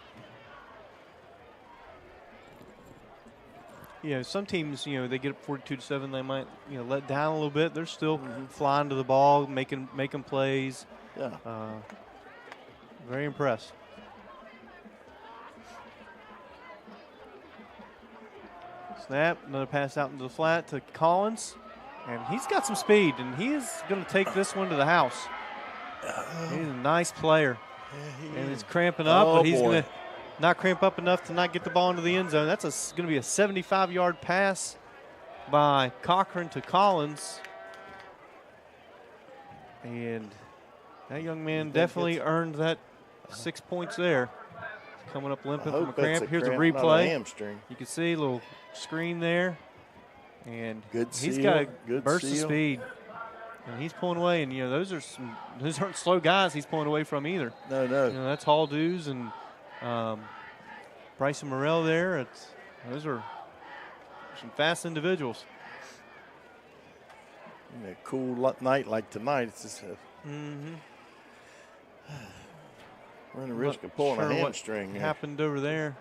You know, some teams, you know, they get up 42-7, they might, you know, let down a little bit. They're still flying to the ball, making plays. Yeah. Very impressed. Snap, another pass out into the flat to Collins. And he's got some speed, and he is going to take this one to the house. He's a nice player. Yeah, and it's cramping up, Oh, but he's boy. going to not cramp up enough to not get the ball into the end zone. That's going to be a 75-yard pass by Cochran to Collins. And that young man definitely earned that 6 points there. He's coming up limping from a cramp. Here's a replay. Hamstring. You can see a little screen there. And he's seal, got a good burst of seal. speed. And he's pulling away. And, you know, those aren't slow guys he's pulling away from either. No, no. You know, that's Hall Dews and Bryson Morrell there. Those are some fast individuals. In a cool night like tonight, it's just running the risk of pulling a hamstring. What happened over there?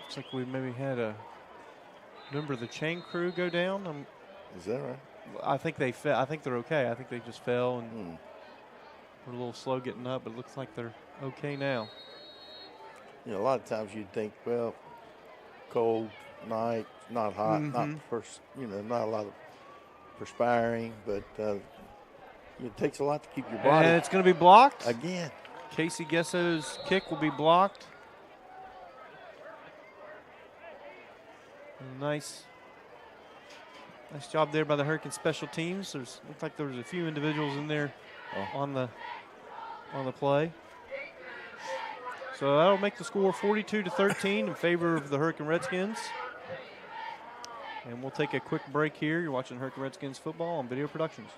Looks like we maybe had a member of the chain crew go down. Is that right? I think they fell. I think they're okay. I think they just fell and were a little slow getting up, but it looks like they're okay now. You know, a lot of times you'd think, well, cold night, not hot, not a lot of perspiring, but it takes a lot to keep your body. And it's going to be blocked again. Casey Gesso's kick will be blocked. Nice job there by the Hurricane special teams. Looks like there was a few individuals in there on the play. So that'll make the score 42-13 in favor of the Hurricane Redskins. And we'll take a quick break here. You're watching Hurricane Redskins football on Video Productions.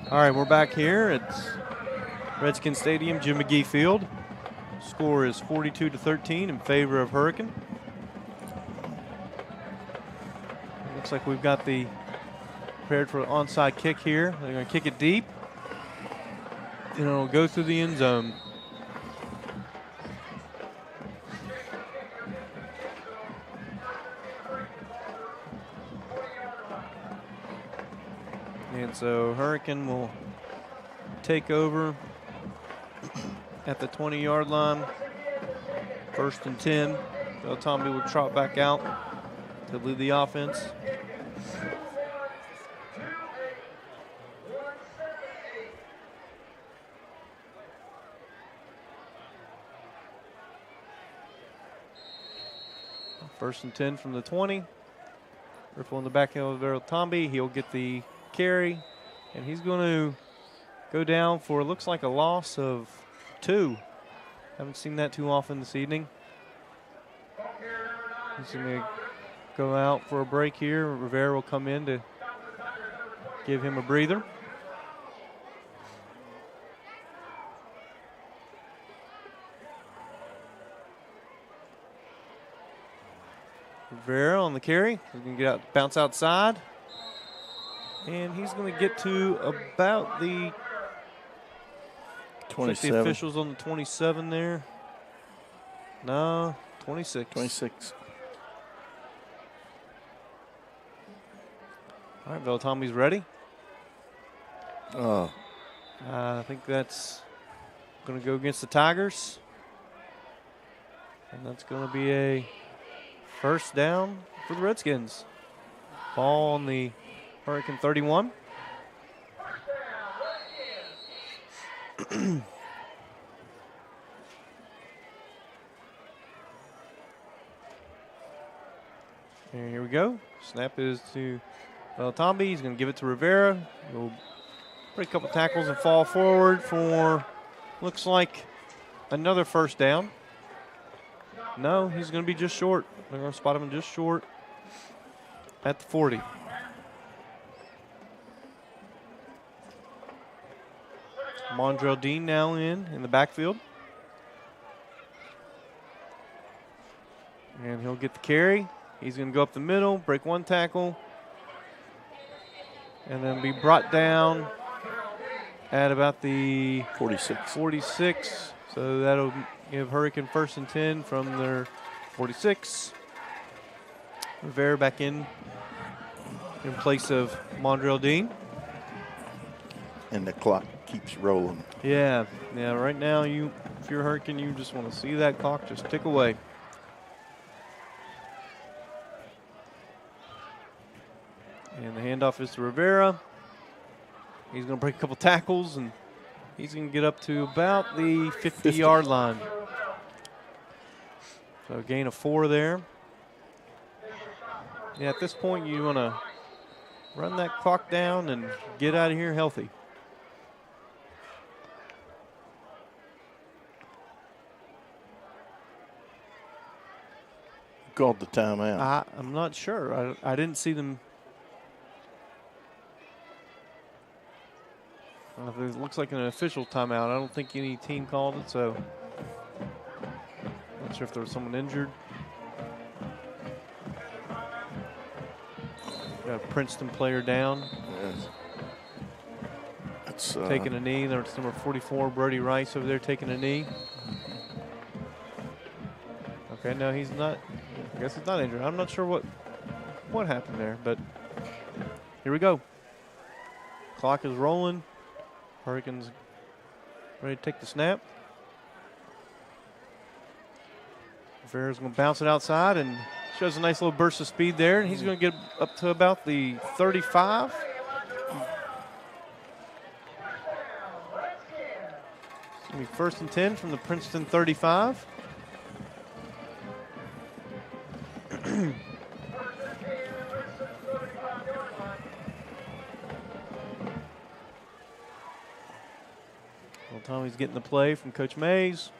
All right, we're back here at Redskin Stadium, Jim McGee Field. Score is 42-13 in favor of Hurricane. Looks like we've got the prepared for an onside kick here. They're going to kick it deep, and it'll go through the end zone. And so Hurricane will take over at the 20-yard line. 1st and 10. Tomby will trot back out to lead the offense. First and 10 from the 20. Riffle in the back end of Tomby. He'll get the carry, and he's going to go down for, looks like, a loss of 2. Haven't seen that too often this evening. He's going to go out for a break here. Rivera will come in to give him a breather. Rivera on the carry. He's going to get out, bounce outside. And he's going to get to about the 27. The officials on the 27 there. No, 26. 26. All right, Tommy's ready. Oh. I think that's going to go against the Tigers. And that's going to be a first down for the Redskins. Ball on the Hurricane 31. And here we go. Snap is to Tomby. He's going to give it to Rivera. He'll break a couple tackles and fall forward for, looks like, another first down. No, he's going to be just short. They're going to spot him just short at the 40. Mondrell Dean now in the backfield. And he'll get the carry. He's going to go up the middle, break one tackle, and then be brought down at about the 46. So that'll give Hurricane 1st and 10 from their 46. Rivera back in place of Mondrell Dean. And the clock keeps rolling. Yeah. Right now, if you're Hurricane, you just want to see that clock just tick away. And the handoff is to Rivera. He's going to break a couple tackles, and he's going to get up to about the 50-yard line. So a gain of 4 there. Yeah, at this point, you want to run that clock down and get out of here healthy. Called the timeout. I'm not sure. I didn't see them. It looks like an official timeout. I don't think any team called it, so not sure if there was someone injured. Got a Princeton player down. Yes. That's taking a knee. There's number 44, Brody Rice, over there taking a knee. Okay, no, he's not. I guess he's not injured. I'm not sure what happened there, but here we go. Clock is rolling. Hurricanes ready to take the snap. Rivera's going to bounce it outside and shows a nice little burst of speed there. And he's going to get up to about the 35. It's going to be 1st and 10 from the Princeton 35. Tommy's getting the play from Coach Mays.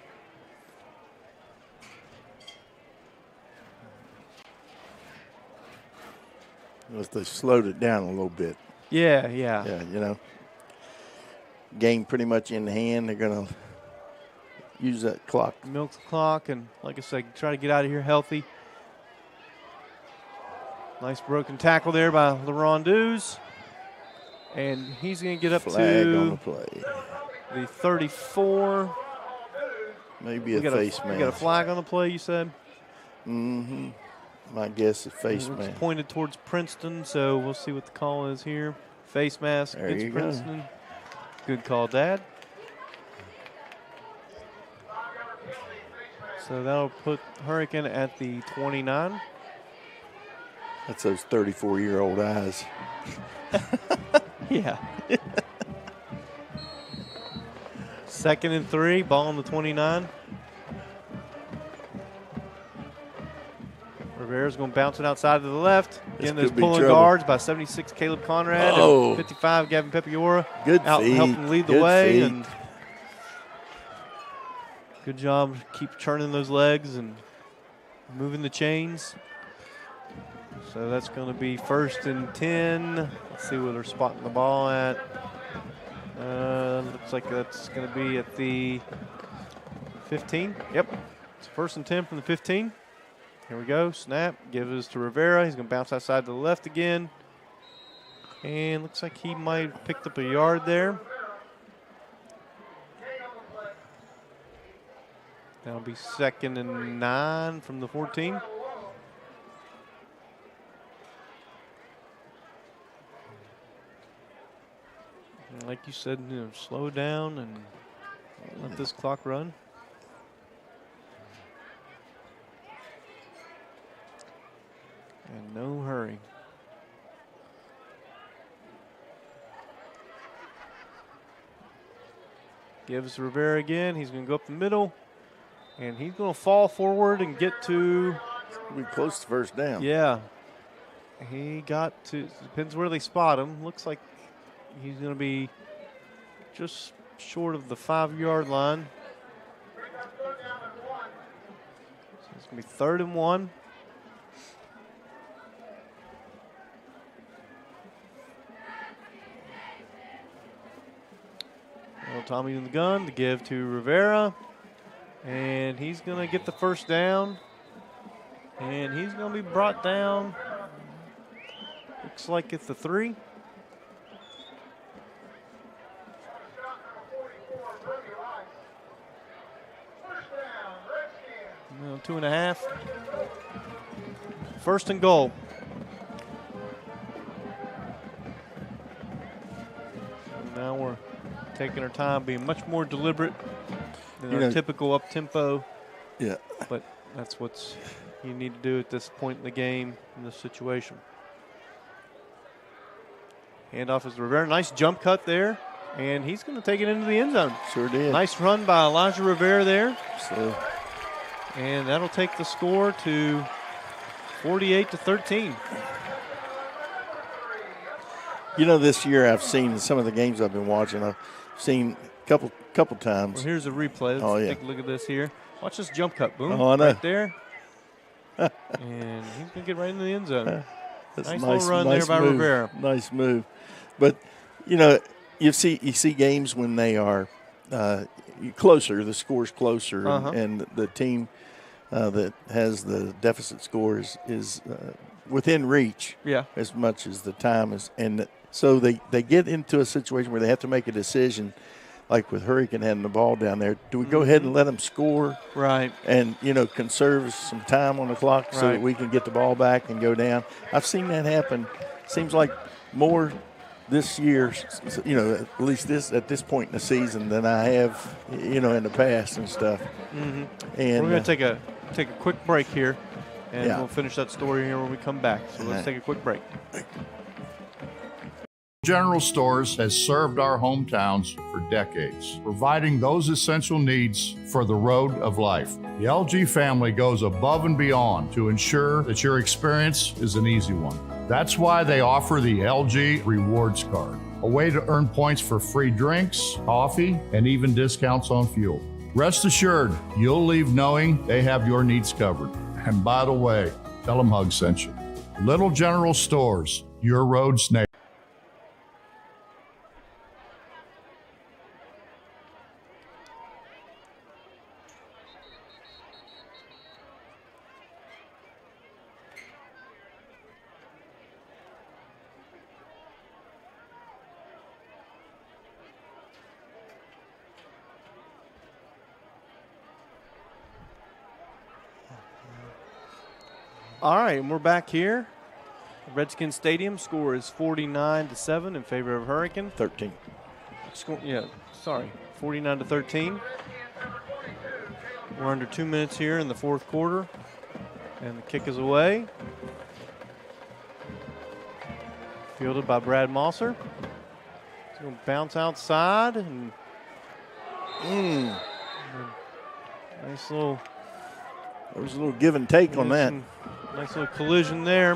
They slowed it down a little bit. Yeah. Yeah, game pretty much in hand. They're going to use that clock. Milk the clock, and like I said, try to get out of here healthy. Nice broken tackle there by LeRon Dews. And he's going to get up Flag to on the play. The 34. Maybe a face mask. You got a flag on the play, you said? Mm-hmm. My guess is face mask. It's pointed towards Princeton, so we'll see what the call is here. Face mask there against Princeton. Good call, Dad. So that'll put Hurricane at the 29. That's those 34-year-old eyes. Yeah. 2nd and 3, ball on the 29. Rivera's going to bounce it outside to the left. Again, there's pulling guards by 76 Caleb Conrad and 55 Gavin Pepiora. Good out feet. Helping lead the way. And good job, keep churning those legs and moving the chains. So that's going to be 1st and 10. Let's see where they're spotting the ball at. Looks like that's going to be at the 15. Yep. It's 1st and 10 from the 15. Here we go. Snap. Give this to Rivera. He's going to bounce outside to the left again. And looks like he might have picked up a yard there. That'll be 2nd and 9 from the 14. Like you said, slow down and let this clock run. And no hurry. Gives Rivera again. He's going to go up the middle. And he's going to fall forward and get to... We're close to 1st down. Yeah. He got to, depends where they spot him. Looks like he's going to be just short of the 5-yard line. So it's going to be 3rd and 1. Well, Tommy in the gun to give to Rivera. And he's going to get the first down. And he's going to be brought down. Looks like it's the 3. No, 2.5. 1st and goal. Now we're taking our time, being much more deliberate than our typical up-tempo. Yeah. But that's what you need to do at this point in the game, in this situation. Handoff is Rivera. Nice jump cut there. And he's going to take it into the end zone. Sure did. Nice run by Elijah Rivera there. So. And that'll take the score to 48-13. You know, this year I've seen some of the games I've been watching. I've seen a couple times. Well, here's a replay. Let's take a look at this here. Watch this jump cut. Boom. Oh, I know. Right there. And he's going to get right into the end zone. That's nice little run there by Rivera. Nice move. But, you know, you see games when they are closer, the score's closer, and the team that has the deficit score is within reach as much as the time is. And so they get into a situation where they have to make a decision, like with Hurricane having the ball down there. Do we go ahead and let them score? Right. And, you know, conserve some time on the clock so that we can get the ball back and go down. I've seen that happen. Seems like more this year, you know, at least at this point in the season than I have, you know, in the past and stuff. Mm-hmm. And we're going to take a quick break here, and we'll finish that story here when we come back. So let's take a quick break. General Stores has served our hometowns for decades, providing those essential needs for the road of life. The LG family goes above and beyond to ensure that your experience is an easy one. That's why they offer the LG Rewards Card, a way to earn points for free drinks, coffee, and even discounts on fuel. Rest assured, you'll leave knowing they have your needs covered. And by the way, tell them Hug sent you. Little General Stores, your road's neighbor. All right, and we're back here. Redskins Stadium score is 49-7 in favor of Hurricane. 13. 49-13. We're under 2 minutes here in the 4th quarter, and the kick is away. Fielded by Brad Mosser. It's going to bounce outside, and nice little. There was a little give and take on that. Nice little collision there.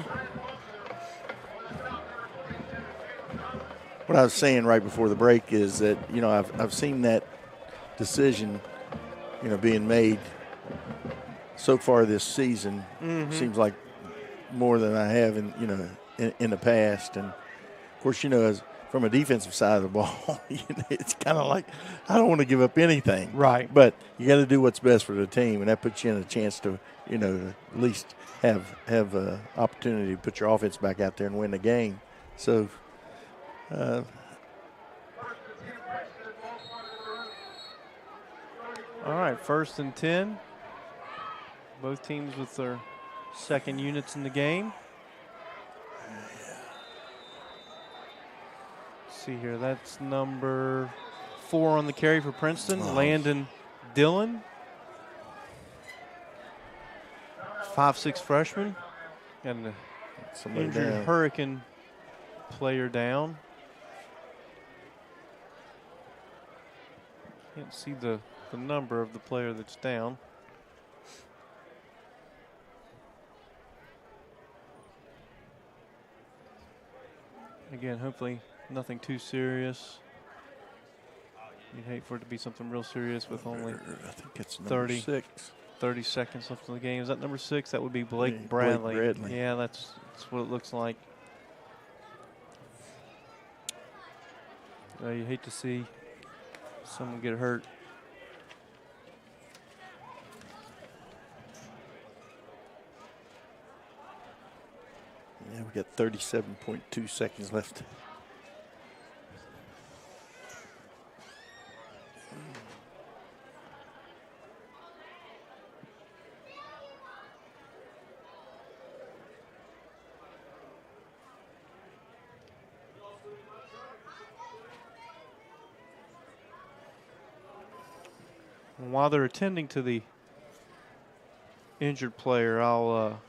What I was saying right before the break is that, you know, I've seen that decision, you know, being made so far this season. Seems like more than I have in the past. And of course, you know, as from a defensive side of the ball, you know, it's kind of like I don't want to give up anything. Right. But you got to do what's best for the team, and that puts you in a chance to, you know, at least have an opportunity to put your offense back out there and win the game. So, all right, 1st and 10. Both teams with their second units in the game. Let's see here, that's number 4 on the carry for Princeton, Landon Dillon. 5'6" freshman. And an injured Hurricane player down. Can't see the number of the player that's down. Again, hopefully nothing too serious. You'd hate for it to be something real serious with only I think it's number 30 seconds left in the game. Is that number 6? That would be Blake Bradley. Blake Bradley. Yeah, that's what it looks like. You hate to see someone get hurt. Yeah, we got 37.2 seconds left. And while they're attending to the injured player, I'll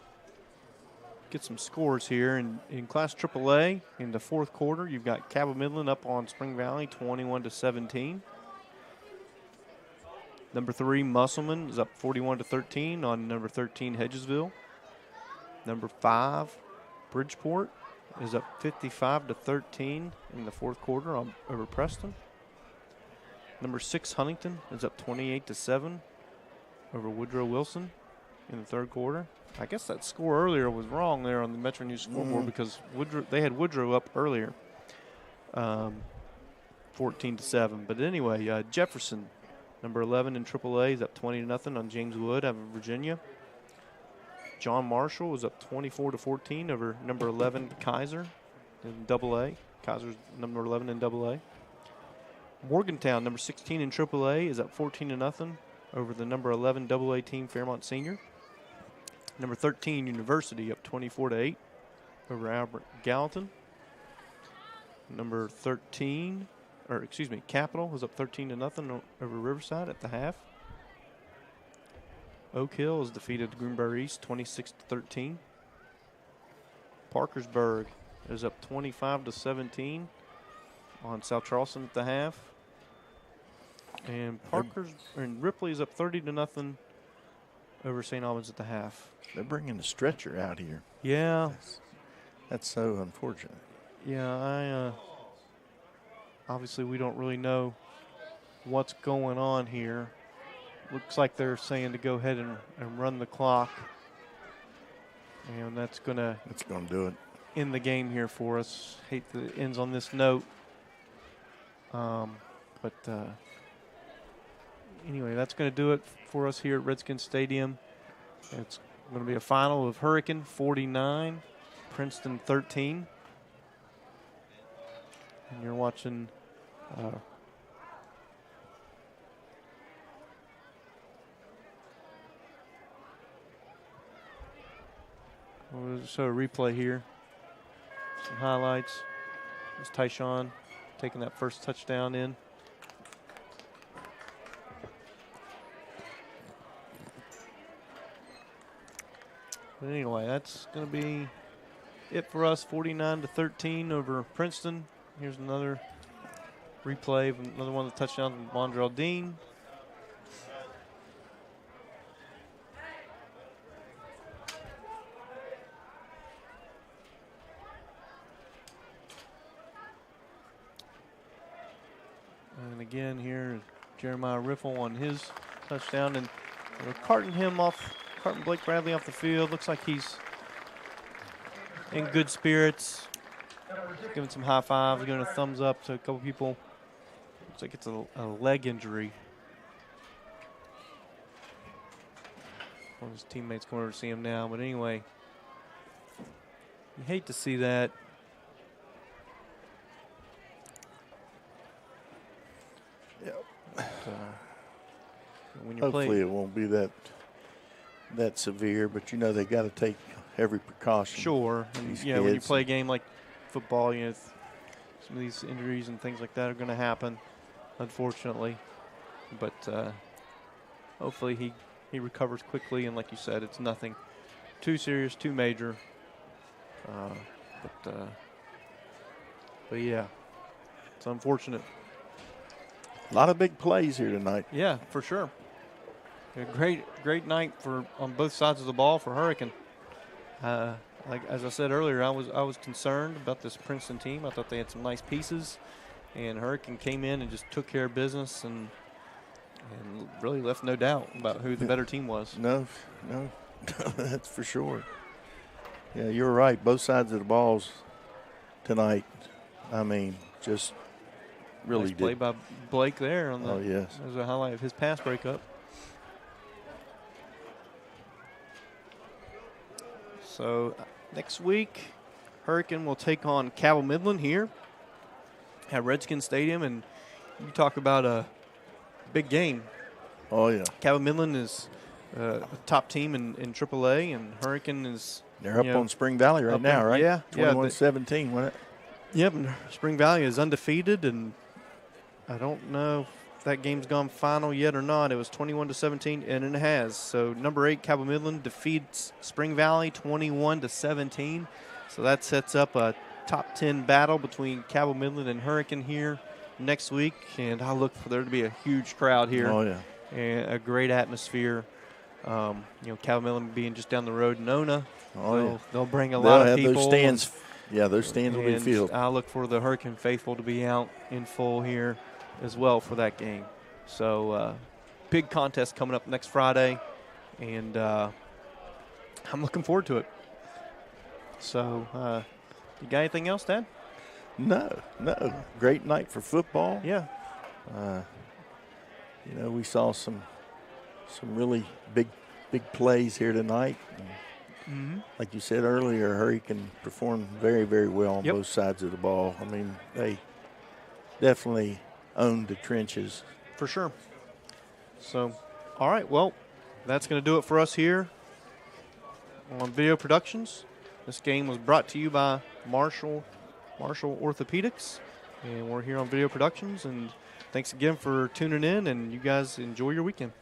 get some scores here. In Class AAA, in the fourth quarter, you've got Cabell Midland up on Spring Valley 21-17. Number 3, Musselman is up 41-13 on number 13, Hedgesville. Number 5, Bridgeport is up 55-13 in the fourth quarter over Preston. Number 6, Huntington is up 28-7 over Woodrow Wilson in the third quarter. I guess that score earlier was wrong there on the Metro News scoreboard because they had Woodrow up earlier, 14-7. But anyway, Jefferson, number 11 in AAA, is up 20-0 on James Wood out of Virginia. John Marshall was up 24-14 over number 11 Kaiser in AA. Kaiser's number 11 in AA. Morgantown, number 16 in AAA, is up 14-0 over the number 11 AA team Fairmont Senior. Number 13, University, up 24-8 over Albert Gallatin. Number 13, Capital was up 13-0 over Riverside at the half. Oak Hill has defeated Greenbrier East 26-13. Parkersburg is up 25-17 on South Charleston at the half. And Ripley is up 30-0 over St. Albans at the half. They're bringing the stretcher out here. Yeah. That's so unfortunate. Yeah, obviously we don't really know what's going on here. Looks like they're saying to go ahead and run the clock. And that's going to do it. End the game here for us. Hate that it ends on this note. Anyway, that's going to do it for us here at Redskins Stadium. It's going to be a final of Hurricane 49, Princeton 13. And you're watching we'll show a replay here. Some highlights. It's Tyshawn taking that first touchdown in. But anyway, that's going to be it for us, 49-13 over Princeton. Here's another replay of another one of the touchdowns from Mondrell Dean. And again here, Jeremiah Riffle on his touchdown, and they're carting Blake Bradley off the field. Looks like he's in good spirits. Giving some high fives, giving a thumbs up to a couple people. Looks like it's a leg injury. One of his teammates going over to see him now. But anyway, you hate to see that. Yep. When you Hopefully it won't be that severe, but you know they got to take every precaution. Sure, and yeah, when you play a game like football, you know some of these injuries and things like that are going to happen, unfortunately. But hopefully he recovers quickly, and like you said, it's nothing too serious, too major. But yeah, it's unfortunate. A lot of big plays here tonight. Yeah, for sure. A great night on both sides of the ball for Hurricane. I like as I said earlier, I was concerned about this Princeton team. I thought they had some nice pieces, and Hurricane came in and just took care of business and really left no doubt about who the better team was. No, that's for sure. Yeah, you're right. Both sides of the balls tonight, I mean, just really nice play did. by Blake there on the. Oh, yes. There's a highlight of his pass breakup. So next week, Hurricane will take on Cabell Midland here at Redskins Stadium, and you talk about a big game. Oh, yeah. Cabell Midland is a top team in AAA, and Hurricane is. They're up on Spring Valley right now, right? Yeah. 21-17, wasn't it? Yep, and Spring Valley is undefeated, and I don't know if that game's gone final yet or not. It was 21-17, and it has. So number 8, Cabell Midland defeats Spring Valley 21-17. So that sets up a top 10 battle between Cabell Midland and Hurricane here next week, and I look for there to be a huge crowd here. Oh, yeah. And a great atmosphere. Cabell Midland being just down the road in Nona. Oh, they'll bring a lot of people. Those stands. Yeah, those stands will be filled. I look for the Hurricane faithful to be out in full here as well for that game. So big contest coming up next Friday, and I'm looking forward to it. So you got anything else, Dad? No. Great night for football. Yeah. We saw some really big plays here tonight. Like you said earlier, Hurricane performed very, very well on both sides of the ball. I mean, they definitely owned the trenches. For sure. So, all right, well, that's going to do it for us here on Video Productions. This game was brought to you by Marshall Orthopedics, and we're here on Video Productions. And thanks again for tuning in, and you guys enjoy your weekend.